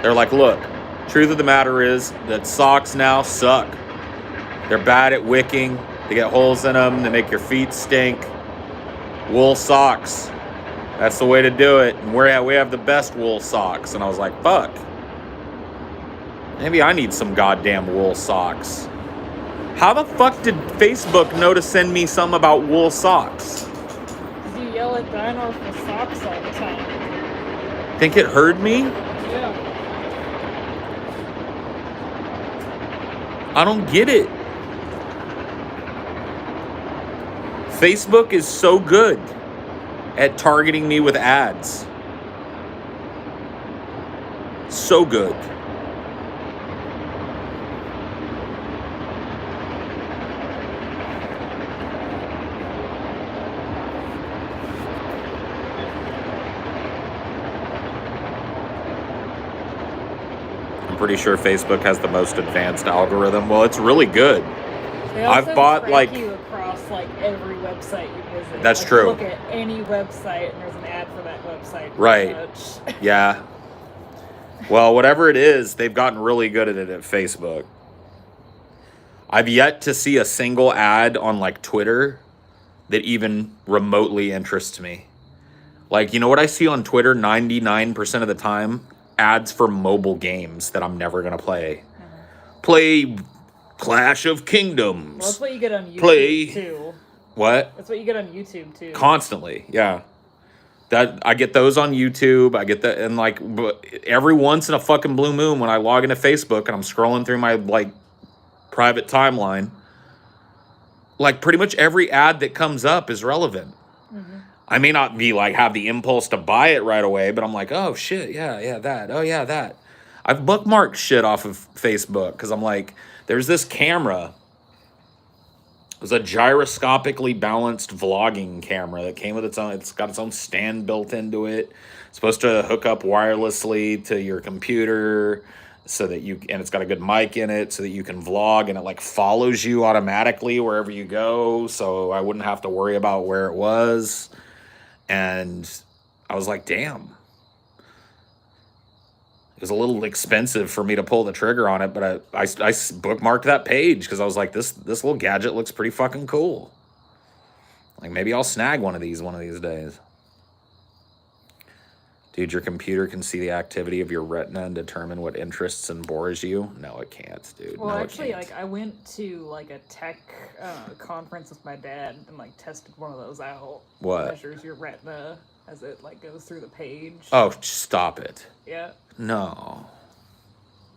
They're like, look, truth of the matter is that socks now suck. They're bad at wicking. They get holes in them. They make your feet stink. Wool socks. That's the way to do it. And we have the best wool socks. And I was like, fuck. Maybe I need some goddamn wool socks. How the fuck did Facebook know to send me some about wool socks? Because you yell at Dinor for socks all the time. Think it heard me? Yeah. I don't get it. Facebook is so good at targeting me with ads. So good. I'm pretty sure Facebook has the most advanced algorithm. Well, it's really good. They also I've bought track like you across like every website you visit. That's like, true. You look at any website and there's an ad for that website. Right. Much. Yeah. Well, whatever it is, they've gotten really good at it at Facebook. I've yet to see a single ad on like Twitter that even remotely interests me. Like, you know what I see on Twitter 99% of the time? Ads for mobile games that I'm never going to play. Mm-hmm. Play Clash of Kingdoms. Well, that's what you get on YouTube too. What? That's what you get on YouTube too. Constantly, yeah. That I get those on YouTube. I get that, and like every once in a fucking blue moon when I log into Facebook and I'm scrolling through my like private timeline, like pretty much every ad that comes up is relevant. Mm-hmm. I may not be like have the impulse to buy it right away, but I'm like, oh shit, yeah, that. Oh yeah, that. I've bookmarked shit off of Facebook because I'm like, there's this camera. It was a gyroscopically balanced vlogging camera that came with its own. It's got its own stand built into it. It's supposed to hook up wirelessly to your computer so that you, and it's got a good mic in it so that you can vlog, and it like follows you automatically wherever you go. So I wouldn't have to worry about where it was. And I was like, damn. It was a little expensive for me to pull the trigger on it, but I bookmarked that page because I was like, this little gadget looks pretty fucking cool. Like maybe I'll snag one of these days. Dude, your computer can see the activity of your retina and determine what interests and bores you? No, it can't, dude. Well, no, actually, it can't. like I went to like a tech conference with my dad and like tested one of those out. What? It measures your retina as it like goes through the page. Oh, stop it. Yeah. No.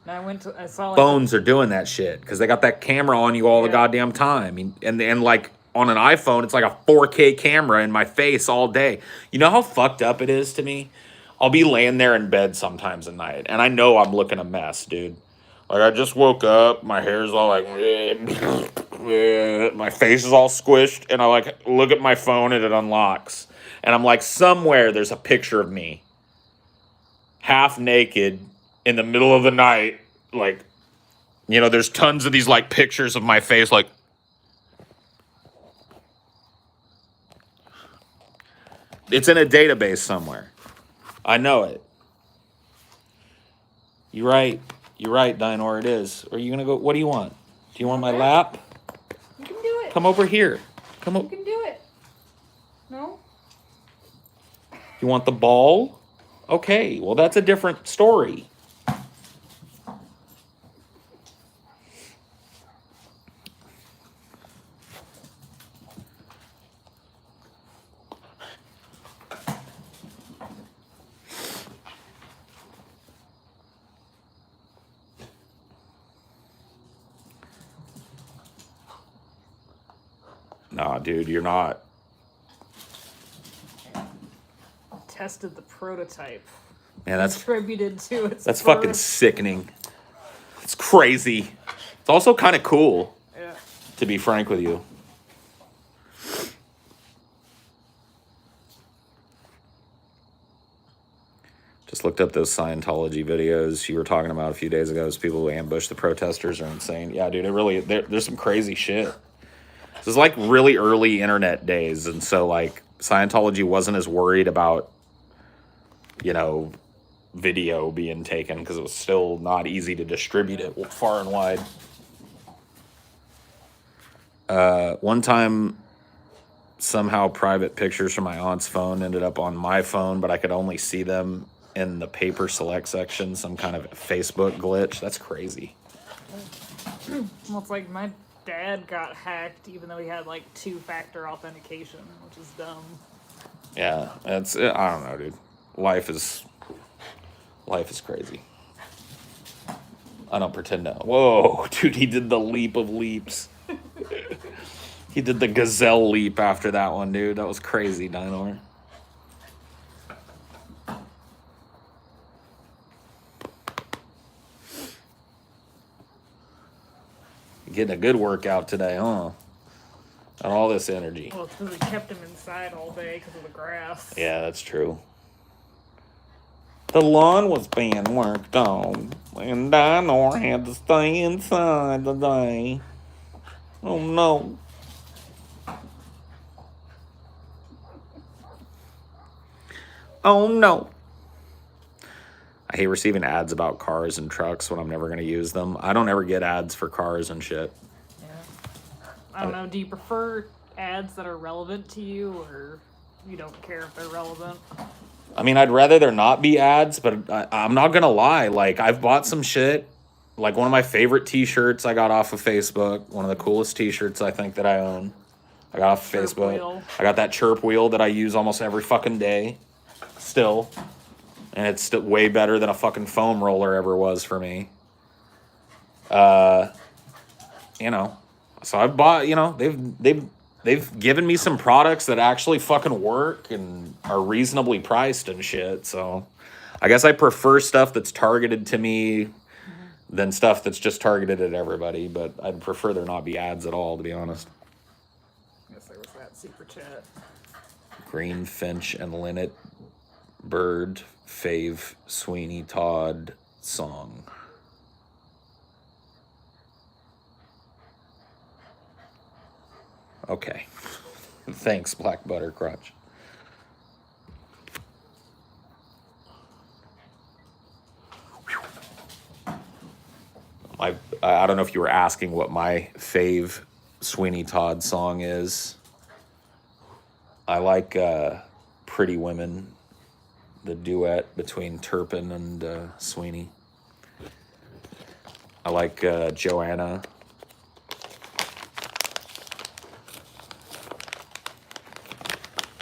And I saw like Phones are doing that shit because they got that camera on you all the goddamn time. And like on an iPhone, it's like a 4K camera in my face all day. You know how fucked up it is to me? I'll be laying there in bed sometimes at night, and I know I'm looking a mess, dude. Like, I just woke up, my hair's all like, my face is all squished, and I like look at my phone and it unlocks. And I'm like, somewhere there's a picture of me, half naked, in the middle of the night, like, you know, there's tons of these like pictures of my face, like, it's in a database somewhere. I know it. You're right, Dinor, it is. Are you gonna go, what do you want? Do you want my lap? You can do it. Come over here. Come You over. can do it. No? You want the ball? Okay, well that's a different story. Nah, dude, you're not. Tested the prototype. Man, that's Contributed to its fucking birth. sickening. It's crazy. It's also kind of cool, Yeah. to be frank with you. Just looked up those Scientology videos you were talking about a few days ago. Those people who ambush the protesters are insane. Yeah, dude, it really, there's some crazy shit. This is like really early internet days, and so like Scientology wasn't as worried about, you know, video being taken because it was still not easy to distribute it far and wide. One time, somehow private pictures from my aunt's phone ended up on my phone, but I could only see them in the paper select section, some kind of Facebook glitch. That's crazy. Well, it's like my dad got hacked even though he had like 2-factor authentication, which is dumb. Yeah, it's, I don't know, dude. Life is crazy. I don't pretend to. Whoa, dude, he did the leap of leaps. He did the gazelle leap after that one, dude. That was crazy, Dinor. Getting a good workout today, huh? Got all this energy. Well, it's because we kept him inside all day because of the grass. Yeah, that's true. The lawn was being worked on, and Dinor had to stay inside today. Oh no. Oh no. I hate receiving ads about cars and trucks when I'm never going to use them. I don't ever get ads for cars and shit. Yeah. I don't know. Do you prefer ads that are relevant to you, or you don't care if they're relevant? I mean, I'd rather there not be ads, but I'm not going to lie. Like, I've bought some shit. Like, one of my favorite t-shirts I got off of Facebook. One of the coolest t-shirts I think that I own. I got off of Facebook. Wheel. I got that chirp wheel that I use almost every fucking day. Still. And it's still way better than a fucking foam roller ever was for me. You know. So I've bought, you know, they've given me some products that actually fucking work and are reasonably priced and shit. So I guess I prefer stuff that's targeted to me than stuff that's just targeted at everybody. But I'd prefer there not be ads at all, to be honest. I guess there was that super chat. Green Finch and Linnet Bird Fave Sweeney Todd song. Okay. Thanks, Black Butter Crunch. I don't know if you were asking what my fave Sweeney Todd song is. I like Pretty Women, the duet between Turpin and Sweeney. I like Joanna.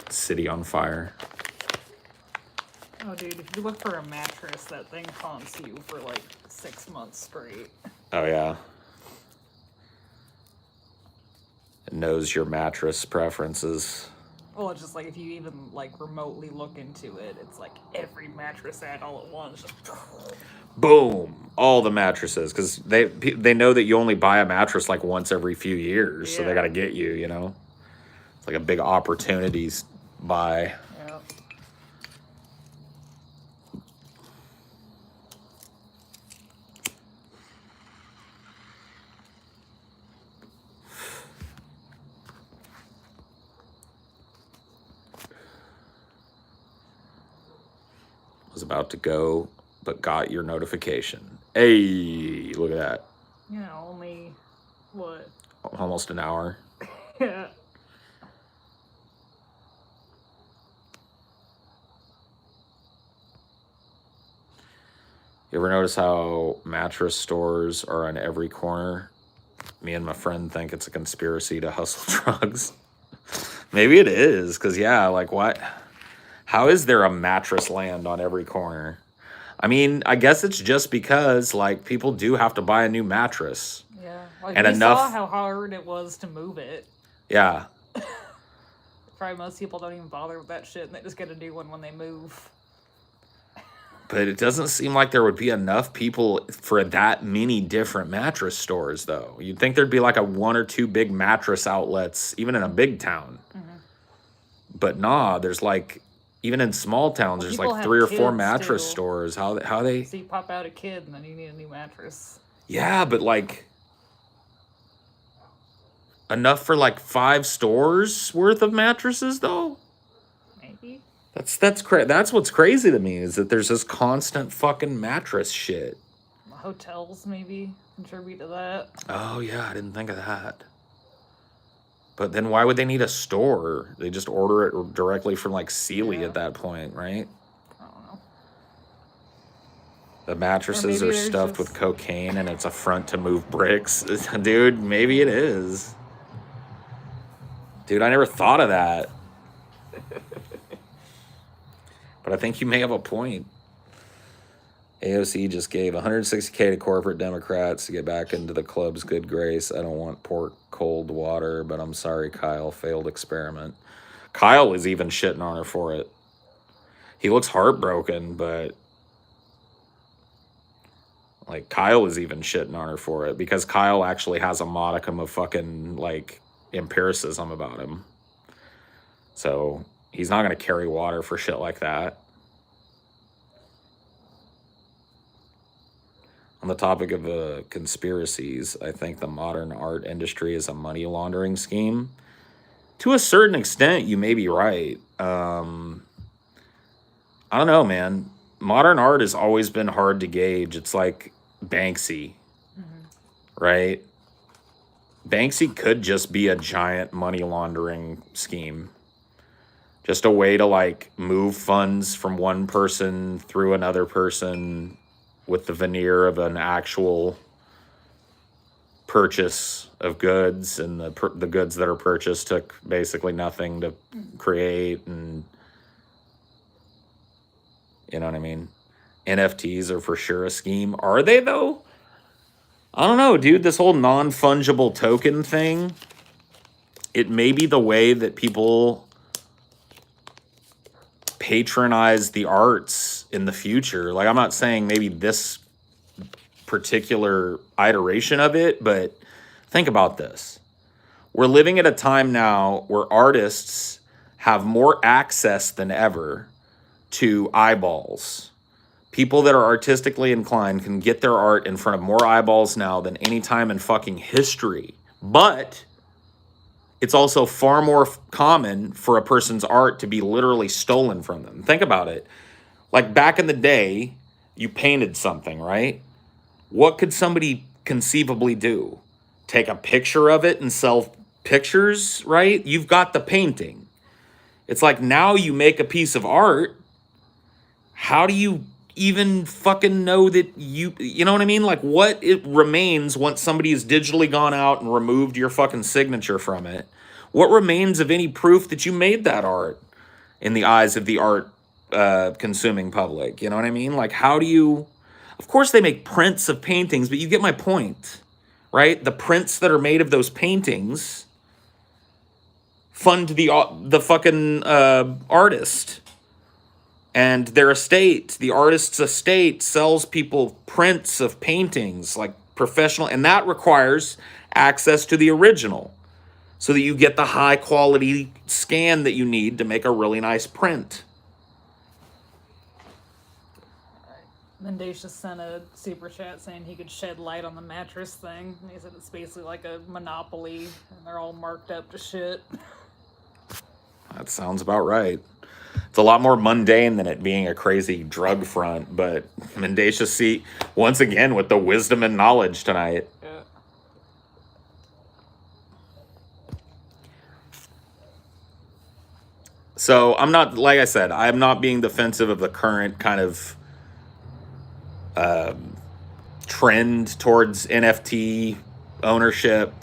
City on Fire. Oh, dude, if you look for a mattress, that thing haunts you for like 6 months straight. Oh, yeah. It knows your mattress preferences. Well, it's just like if you even like remotely look into it, it's like every mattress ad all at once. Boom! All the mattresses, because they know that you only buy a mattress like once every few years, so they Yeah. got to get you, you know? It's like a big opportunities buy. Yeah. Was about to go, but got your notification. Hey, look at that. You know, only what? Almost an hour. Yeah. You ever notice how mattress stores are on every corner? Me and my friend think it's a conspiracy to hustle drugs. Maybe it is, because, yeah, like, what? How is there a mattress land on every corner? I mean, I guess it's just because, like, people do have to buy a new mattress. Yeah. Like, And we enough- saw how hard it was to move it. Yeah. Probably most people don't even bother with that shit, and they just get a new one when they move. But it doesn't seem like there would be enough people for that many different mattress stores, though. You'd think there'd be like a 1 or 2 big mattress outlets, even in a big town. But nah, there's like, even in small towns, there's people like have 3 or 4 kids, mattress too. stores. How they? So you pop out a kid, and then you need a new mattress. Yeah, but like enough for like 5 stores worth of mattresses, though. Maybe. That's what's crazy to me is that there's this constant fucking mattress shit. Hotels maybe contribute to that. Oh yeah, I didn't think of that. But then why would they need a store? They just order it directly from like Sealy at that point, right? I don't know. The mattresses are maybe there's stuffed just- with cocaine and it's a front to move bricks. Dude, maybe it is. Dude, I never thought of that. But I think you may have a point. AOC just gave $160K to corporate Democrats to get back into the club's good grace. I don't want pork cold water, but I'm sorry, Kyle. Failed experiment. Kyle is even shitting on her for it. He looks heartbroken, but like Kyle is even shitting on her for it because Kyle actually has a modicum of fucking like empiricism about him. So he's not going to carry water for shit like that. On the topic of conspiracies, I think the modern art industry is a money laundering scheme. To a certain extent, you may be right. I don't know, man. Modern art has always been hard to gauge. It's like Banksy, right? Banksy could just be a giant money laundering scheme. Just a way to like move funds from one person through another person with the veneer of an actual purchase of goods, and the goods that are purchased took basically nothing to create, and you know what I mean? NFTs are for sure a scheme. Are they though? I don't know, dude. This whole non-fungible token thing, it may be the way that people patronize the arts in the future. Like, I'm not saying maybe this particular iteration of it, but think about this. We're living at a time now where artists have more access than ever to eyeballs. People that are artistically inclined can get their art in front of more eyeballs now than any time in fucking history. But it's also far more common for a person's art to be literally stolen from them. Think about it. Like back in the day, you painted something, right? What could somebody conceivably do? Take a picture of it and sell pictures, right? You've got the painting. It's like now you make a piece of art. How do you even fucking know that you know what I mean? Like what it remains once somebody has digitally gone out and removed your fucking signature from it? What remains of any proof that you made that art in the eyes of the art consuming public? You know what I mean? Like how do you, of course they make prints of paintings, but you get my point, right? The prints that are made of those paintings fund the fucking artist. And their estate, the artist's estate, sells people prints of paintings, like professional, and that requires access to the original so that you get the high quality scan that you need to make a really nice print. Mendacious sent a super chat saying he could shed light on the mattress thing. And he said it's basically like a monopoly, and they're all marked up to shit. That sounds about right. It's a lot more mundane than it being a crazy drug front, but Mendacious see once again with the wisdom and knowledge tonight. Yeah. So I'm not, like I said, I'm not being defensive of the current kind of trend towards NFT ownership.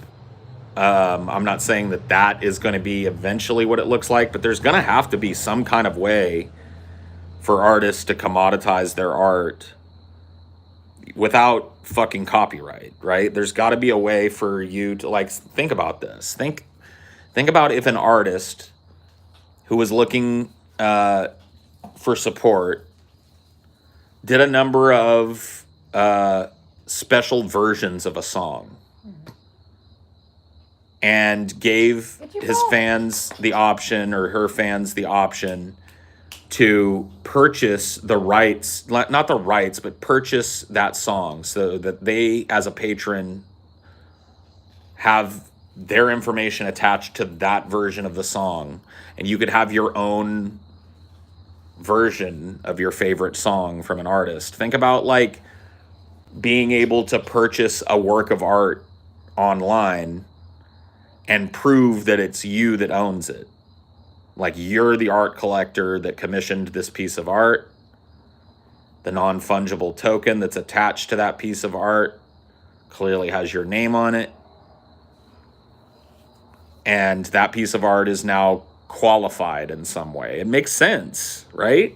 I'm not saying that is going to be eventually what it looks like, but there's going to have to be some kind of way for artists to commoditize their art without fucking copyright, right? There's got to be a way for you to, like, think about this. Think about if an artist who was looking for support, did a number of special versions of a song and gave his fans the option, or her fans the option, to purchase the rights, not the rights, but purchase that song so that they, as a patron, have their information attached to that version of the song. And you could have your own version of your favorite song from an artist. Think about like being able to purchase a work of art online and prove that it's you that owns it. Like, you're the art collector that commissioned this piece of art. The non-fungible token that's attached to that piece of art clearly has your name on it. And that piece of art is now qualified in some way. It makes sense, right?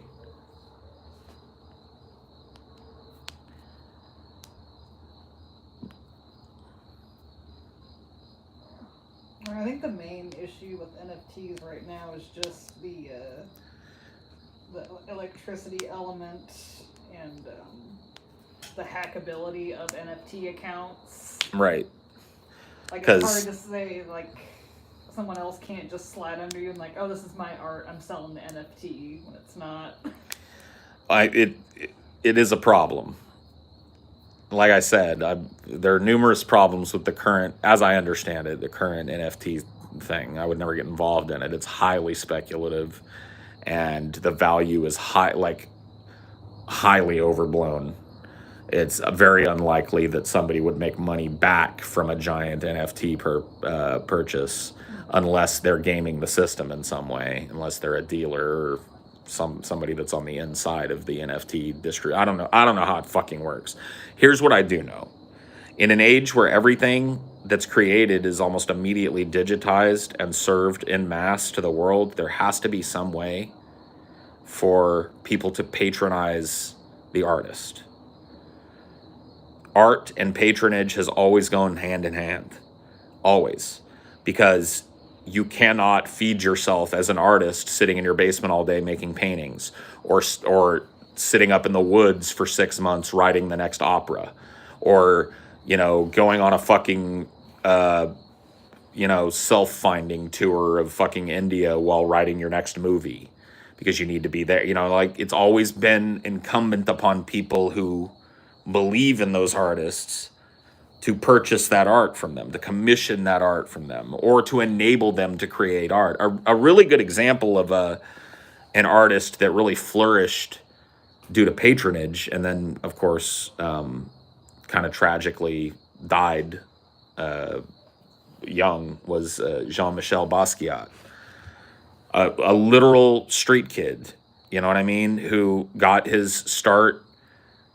I think the main issue with NFTs right now is just the electricity element and the hackability of NFT accounts. Right. Like, it's hard to say, like, someone else can't just slide under you and like, oh, this is my art, I'm selling the NFT, when it's not. It is a problem. Like I said, there are numerous problems with the current, as I understand it, the current NFT thing. I would never get involved in it. It's highly speculative, and the value is highly overblown. It's very unlikely that somebody would make money back from a giant NFT purchase unless they're gaming the system in some way, unless they're a dealer or somebody that's on the inside of the NFT district. I don't know how it fucking works. Here's what I do know. In an age where everything that's created is almost immediately digitized and served en masse to the world, there has to be some way for people to patronize the artist. Art and patronage has always gone hand in hand. Always. Because you cannot feed yourself as an artist sitting in your basement all day making paintings, or sitting up in the woods for 6 months writing the next opera, or, going on a fucking, self-finding tour of fucking India while writing your next movie because you need to be there. It's always been incumbent upon people who believe in those artists to purchase that art from them, to commission that art from them, or to enable them to create art. A really good example of an artist that really flourished due to patronage, and then, of course, kind of tragically died young, was Jean-Michel Basquiat. A literal street kid, you know what I mean, who got his start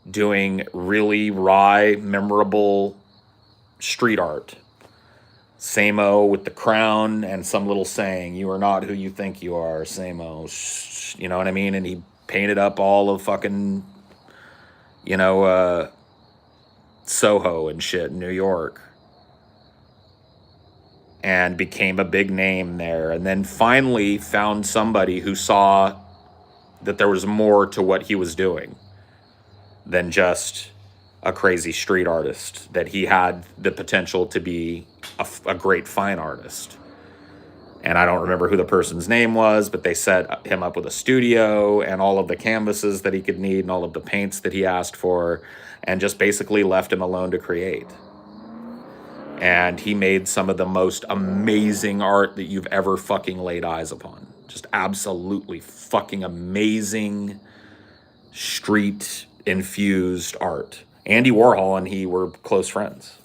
doing really wry, memorable street art. Same-o with the crown and some little saying, "You are not who you think you are," same-o, you know what I mean? And he painted up all of fucking, Soho and shit in New York. And became a big name there. And then finally found somebody who saw that there was more to what he was doing than just a crazy street artist, that he had the potential to be a great fine artist. And I don't remember who the person's name was, but they set him up with a studio and all of the canvases that he could need and all of the paints that he asked for, and just basically left him alone to create. And he made some of the most amazing art that you've ever fucking laid eyes upon. Just absolutely fucking amazing street-infused art. Andy Warhol and he were close friends.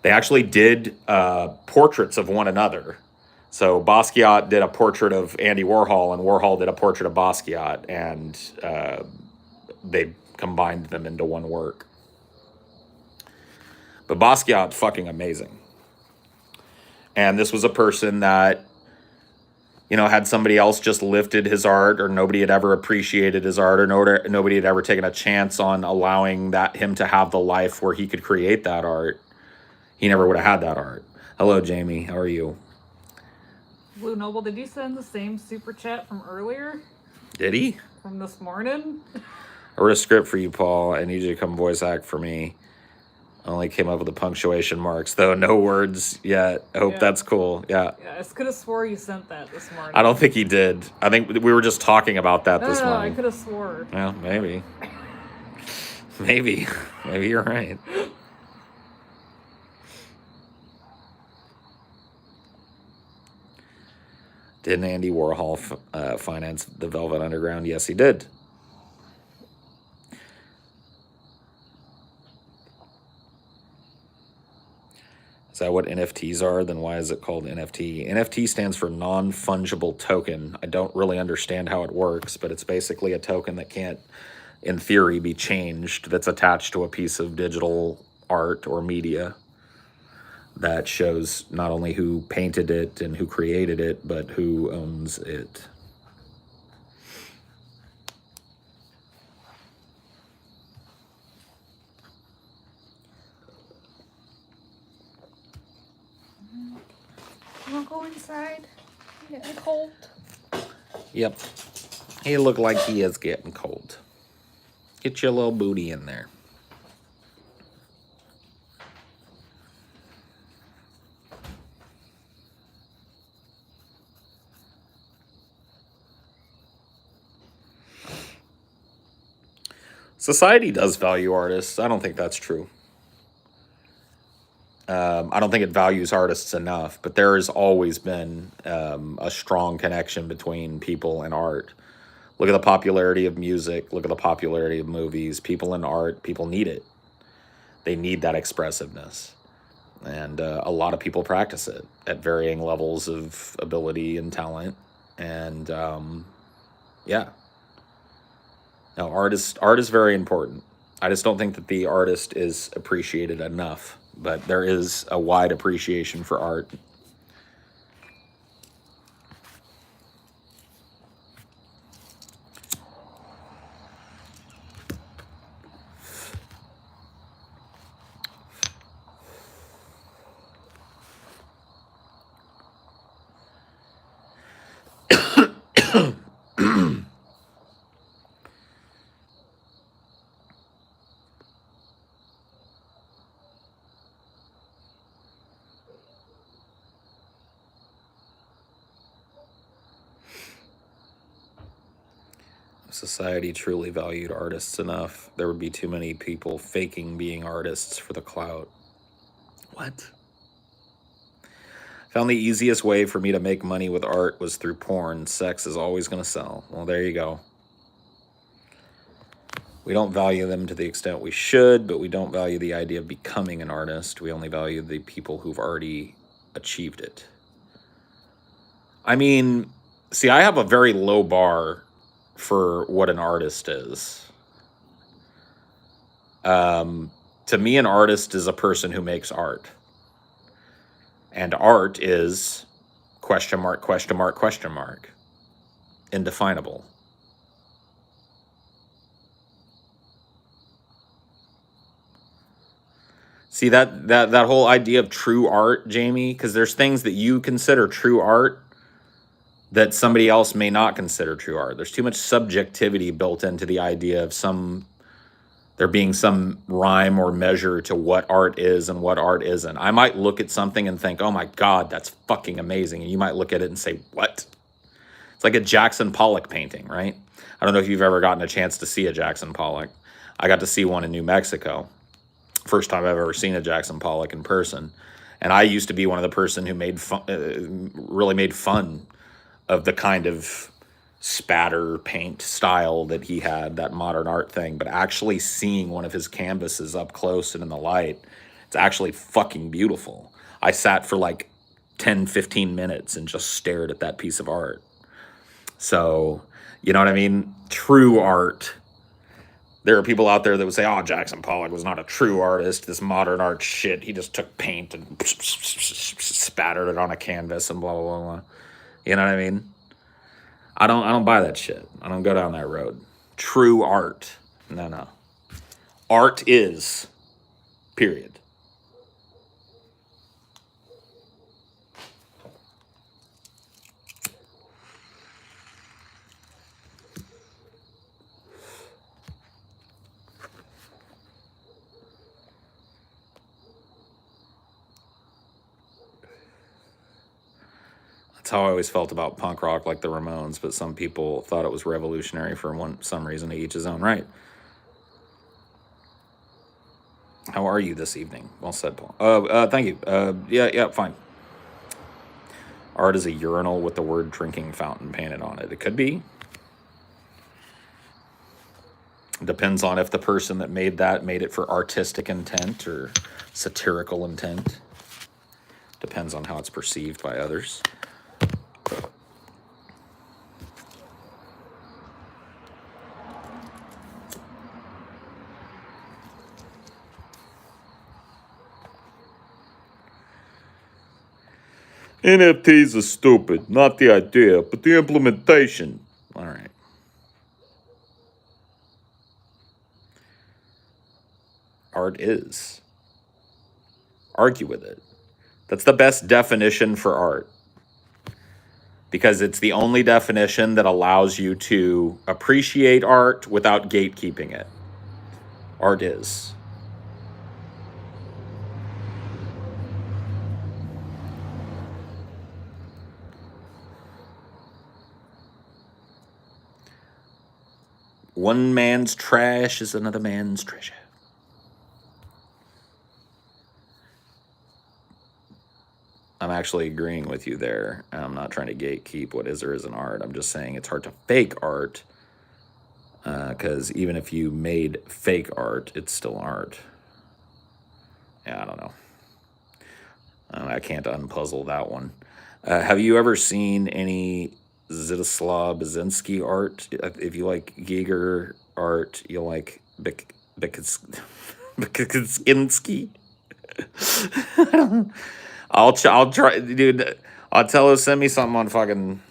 They actually did portraits of one another. So Basquiat did a portrait of Andy Warhol, and Warhol did a portrait of Basquiat, and they combined them into one work. But Basquiat's fucking amazing. And this was a person that, had somebody else just lifted his art, or nobody had ever appreciated his art, or nobody had ever taken a chance on allowing him to have the life where he could create that art, he never would have had that art. Hello, Jamie. How are you? Blue Noble, did you send the same super chat from earlier? Did he? From this morning? I wrote a script for you, Paul. I need you to come voice act for me. I only came up with the punctuation marks, though. No words yet. I hope that's cool. Yeah. Yeah, I could have swore you sent that this morning. I don't think he did. I think we were just talking about that this No, morning. I could have swore. Well, maybe. Maybe. Maybe you're right. Didn't Andy Warhol finance the Velvet Underground? Yes, he did. Is that what NFTs are? Then why is it called NFT? NFT stands for non-fungible token. I don't really understand how it works, but it's basically a token that can't, in theory, be changed, that's attached to a piece of digital art or media that shows not only who painted it and who created it, but who owns it. Wanna go inside? Getting cold. Yep. He looked like he is getting cold. Get your little booty in there. Society does value artists. I don't think that's true. I don't think it values artists enough, but there has always been a strong connection between people and art. Look at the popularity of music. Look at the popularity of movies. People in art, people need it. They need that expressiveness. And a lot of people practice it at varying levels of ability and talent. And yeah. Now, art is very important. I just don't think that the artist is appreciated enough. But there is a wide appreciation for art. If society truly valued artists enough, there would be too many people faking being artists for the clout. What? Found the easiest way for me to make money with art was through porn. Sex is always going to sell. Well, there you go. We don't value them to the extent we should, but we don't value the idea of becoming an artist. We only value the people who've already achieved it. I mean, see, I have a very low bar for what an artist is. To me, an artist is a person who makes art. And art is question mark, question mark, question mark. Indefinable. See that whole idea of true art, Jamie, because there's things that you consider true art that somebody else may not consider true art. There's too much subjectivity built into the idea of there being some rhyme or measure to what art is and what art isn't. I might look at something and think, oh my God, that's fucking amazing. And you might look at it and say, what? It's like a Jackson Pollock painting, right? I don't know if you've ever gotten a chance to see a Jackson Pollock. I got to see one in New Mexico. First time I've ever seen a Jackson Pollock in person. And I used to be one of the person who really made fun of the kind of spatter paint style that he had, that modern art thing. But actually seeing one of his canvases up close and in the light, it's actually fucking beautiful. I sat for like 10, 15 minutes and just stared at that piece of art. So, you know what I mean? True art. There are people out there that would say, oh, Jackson Pollock was not a true artist. This modern art shit. He just took paint and spattered it on a canvas and blah, blah, blah, blah. You know what I mean? I don't buy that shit. I don't go down that road. True art. No. Art is, period. That's how I always felt about punk rock, like the Ramones, but some people thought it was revolutionary for some reason, to each his own right. How are you this evening? Well said, Paul. Thank you. Yeah, fine. Art is a urinal with the word drinking fountain painted on it. It could be. Depends on if the person that made that made it for artistic intent or satirical intent. Depends on how it's perceived by others. NFTs are stupid. Not the idea, but the implementation. All right. Art is. Argue with it. That's the best definition for art. Because it's the only definition that allows you to appreciate art without gatekeeping it. Art is. One man's trash is another man's treasure. I'm actually agreeing with you there. I'm not trying to gatekeep what is or isn't art. I'm just saying it's hard to fake art because even if you made fake art, it's still art. Yeah, I don't know. I can't unpuzzle that one. Have you ever seen any Zdzisław Bezinski art? If you like Giger art, you'll like Bekinski. I'll try, dude. I'll tell her send me something on fucking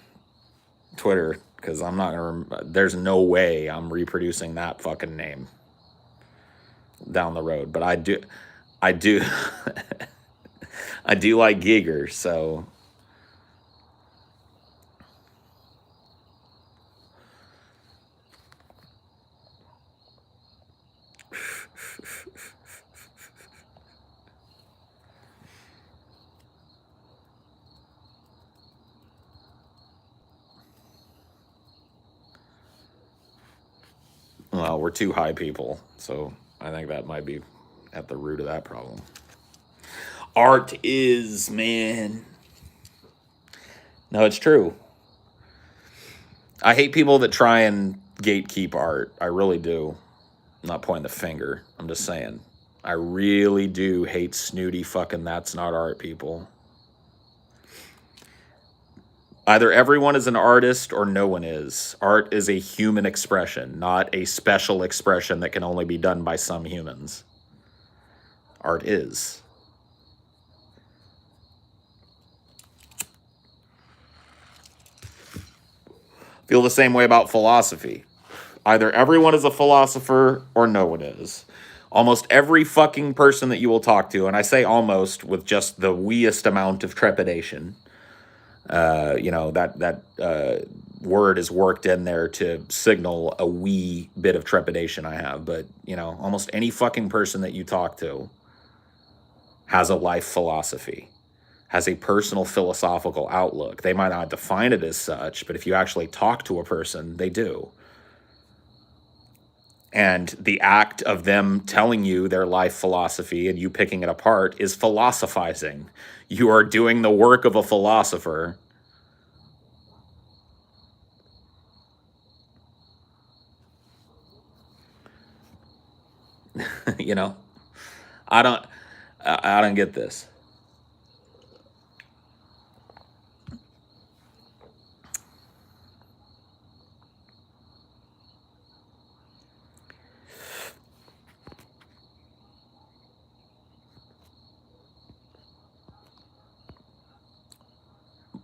Twitter because I'm not gonna. There's no way I'm reproducing that fucking name down the road. But I do, I do like Giger, so. Well, we're two high people, so I think that might be at the root of that problem. Art is, man. No, it's true. I hate people that try and gatekeep art. I really do. I'm not pointing the finger. I'm just saying. I really do hate snooty fucking that's not art people. Either everyone is an artist or no one is. Art is a human expression, not a special expression that can only be done by some humans. Art is. Feel the same way about philosophy. Either everyone is a philosopher or no one is. Almost every fucking person that you will talk to, and I say almost with just the weest amount of trepidation, that word is worked in there to signal a wee bit of trepidation I have. But, almost any fucking person that you talk to has a life philosophy, has a personal philosophical outlook. They might not define it as such, but if you actually talk to a person, they do. And the act of them telling you their life philosophy and you picking it apart is philosophizing. You are doing the work of a philosopher. I don't get this.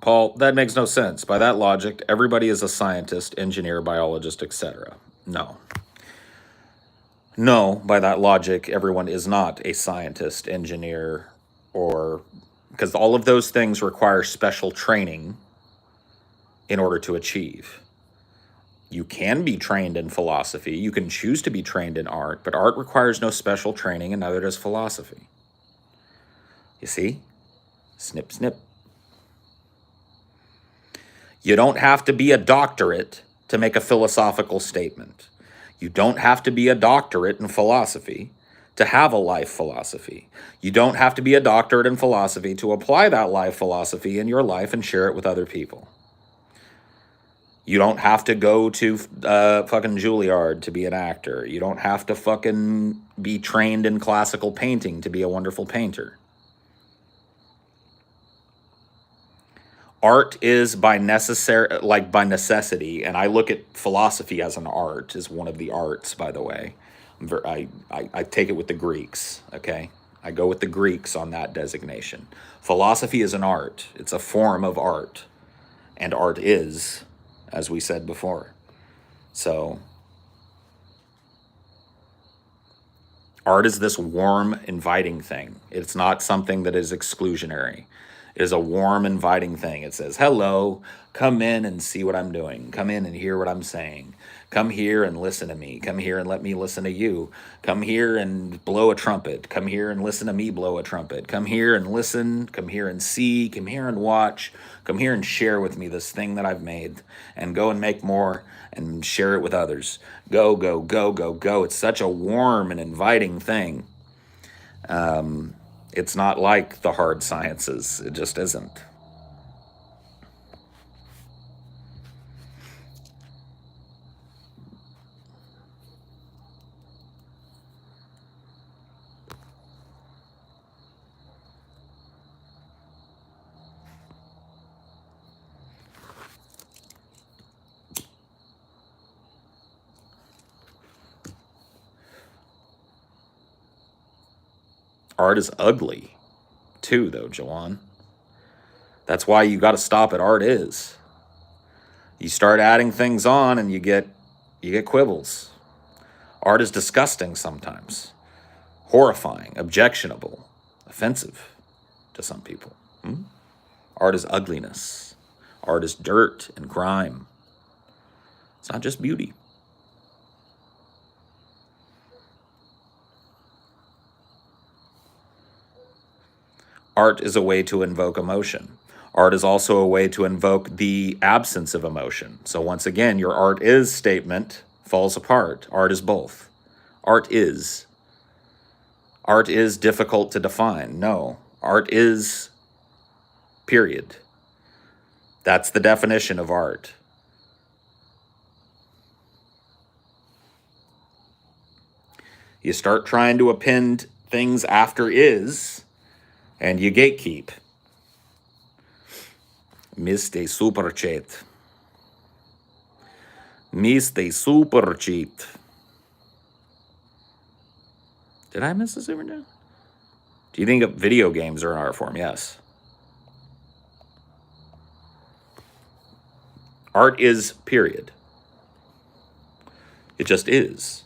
Paul, that makes no sense. By that logic, everybody is a scientist, engineer, biologist, etc. No. No, by that logic, everyone is not a scientist, engineer, or because all of those things require special training in order to achieve. You can be trained in philosophy. You can choose to be trained in art, but art requires no special training, and neither does philosophy. You see? Snip, snip. You don't have to be a doctorate to make a philosophical statement. You don't have to be a doctorate in philosophy to have a life philosophy. You don't have to be a doctorate in philosophy to apply that life philosophy in your life and share it with other people. You don't have to go to fucking Juilliard to be an actor. You don't have to fucking be trained in classical painting to be a wonderful painter. Art is by necessity, and I look at philosophy as an art, as one of the arts, by the way. I take it with the Greeks, okay? I go with the Greeks on that designation. Philosophy is an art. It's a form of art. And art is, as we said before. So, art is this warm, inviting thing. It's not something that is exclusionary. It is a warm, inviting thing. It says, hello, come in and see what I'm doing. Come in and hear what I'm saying. Come here and listen to me. Come here and let me listen to you. Come here and blow a trumpet. Come here and listen to me blow a trumpet. Come here and listen. Come here and see. Come here and watch. Come here and share with me this thing that I've made. And go and make more and share it with others. Go, go, go, go, go. It's such a warm and inviting thing. It's not like the hard sciences. It just isn't. Art is ugly, too, though, Jawan. That's why you got to stop at art is. You start adding things on and you get quibbles. Art is disgusting sometimes, horrifying, objectionable, offensive to some people. Art is ugliness. Art is dirt and grime. It's not just beauty. Art is a way to invoke emotion. Art is also a way to invoke the absence of emotion. So once again, your art is statement falls apart. Art is both. Art is. Art is difficult to define. No. Art is, period. That's the definition of art. You start trying to append things after is, and you gatekeep. Miste super chat. Miste super cheat. Did I miss a super chat? Do you think video games are an art form? Yes. Art is, period. It just is.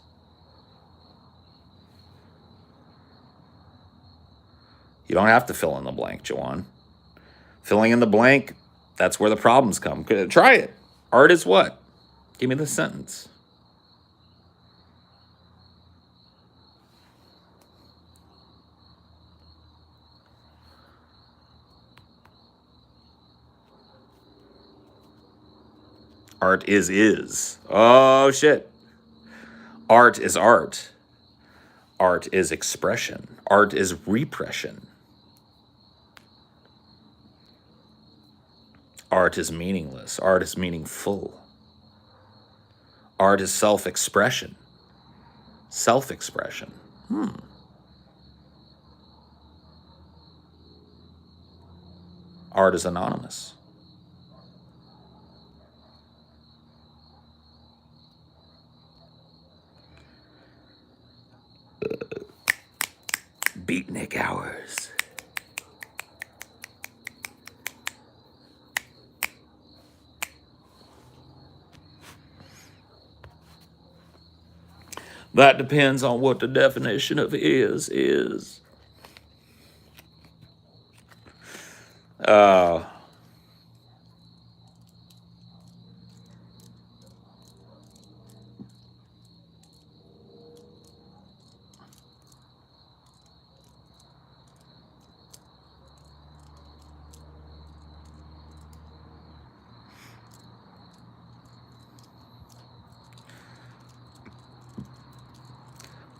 You don't have to fill in the blank, Jawan. Filling in the blank, that's where the problems come. Try it. Art is what? Give me the sentence. Art is. Oh, shit. Art is art. Art is expression. Art is repression. Art is meaningless. Art is meaningful. Art is self-expression. Self-expression. Art is anonymous. Beatnik hours. That depends on what the definition of is.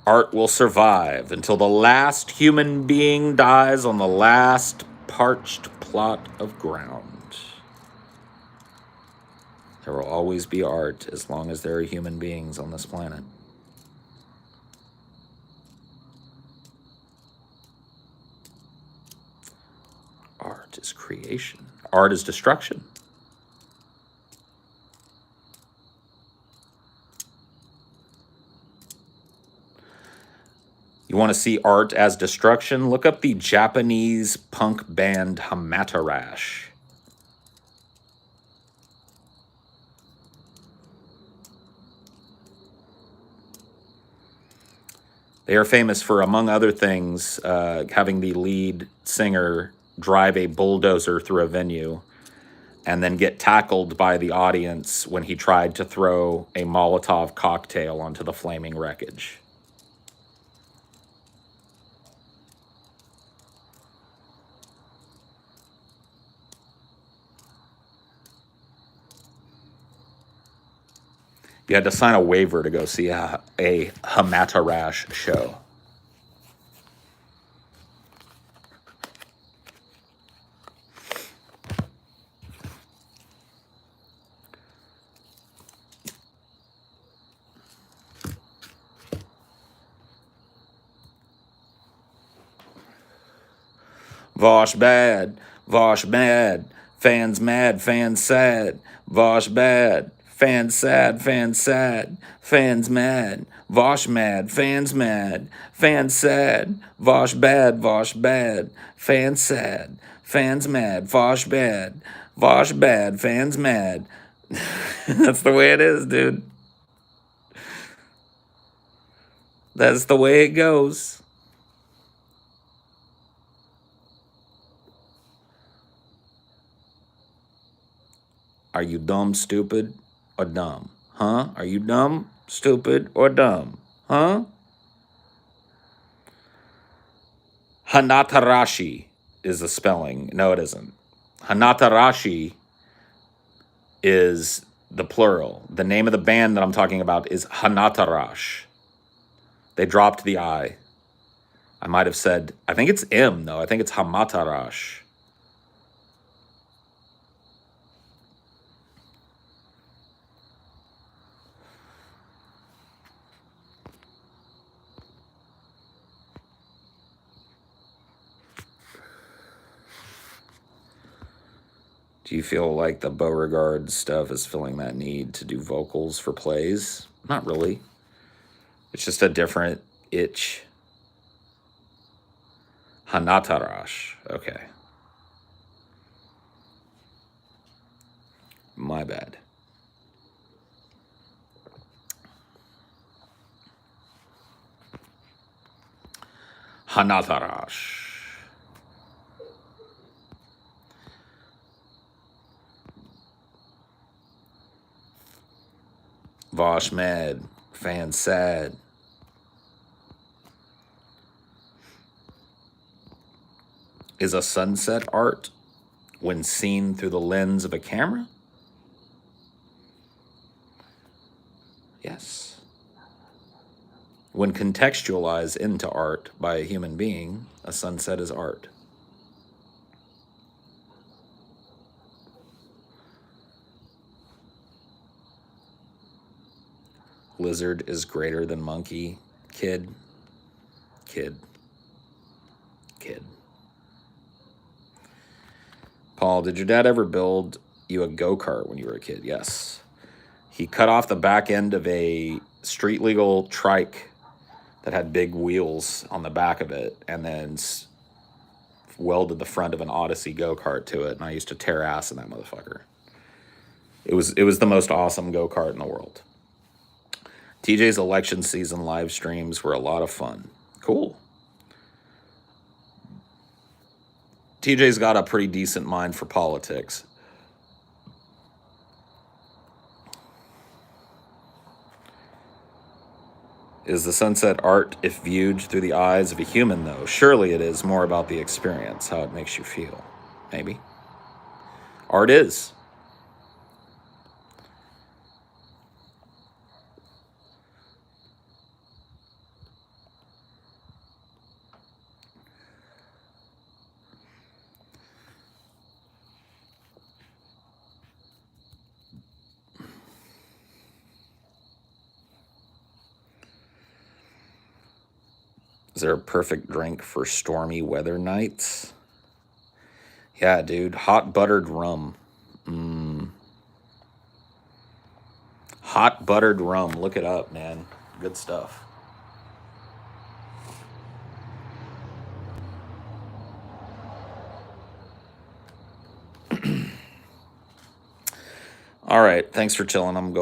Art will survive until the last human being dies on the last parched plot of ground. There will always be art as long as there are human beings on this planet. Art is creation. Art is destruction. You want to see art as destruction? Look up the Japanese punk band Hamatarash. They are famous for, among other things, having the lead singer drive a bulldozer through a venue and then get tackled by the audience when he tried to throw a Molotov cocktail onto the flaming wreckage. You had to sign a waiver to go see a Hamatarash show. Vosh bad, Vosh mad, fans mad, fans sad, Vosh bad, fans sad, fans sad, fans mad, Vosh mad, fans mad, fans sad, Vosh bad, fans sad, fans mad, Vosh bad, fans mad. That's the way it is, dude. That's the way it goes. Are you dumb, stupid, or dumb? Huh? Are you dumb, stupid, or dumb? Huh? Hanatarashi is the spelling. No, it isn't. Hanatarashi is the plural. The name of the band that I'm talking about is Hanatarash. They dropped the I. I might have said, I think it's M, though. I think it's Hamatarash. Do you feel like the Beauregard stuff is filling that need to do vocals for plays? Not really. It's just a different itch. Hanatarash. Okay. My bad. Hanatarash. Vosh mad, fan sad. Is a sunset art when seen through the lens of a camera? Yes. When contextualized into art by a human being, a sunset is art. Lizard is greater than monkey. Kid. Paul, did your dad ever build you a go-kart when you were a kid? Yes. He cut off the back end of a street legal trike that had big wheels on the back of it and then welded the front of an Odyssey go-kart to it, and I used to tear ass in that motherfucker. It was the most awesome go-kart in the world. TJ's election season live streams were a lot of fun. Cool. TJ's got a pretty decent mind for politics. Is the sunset art if viewed through the eyes of a human, though? Surely it is more about the experience, how it makes you feel. Maybe. Art is. Is there a perfect drink for stormy weather nights? Yeah, dude. Hot buttered rum. Hot buttered rum. Look it up, man. Good stuff. All right. Thanks for chilling. I'm going.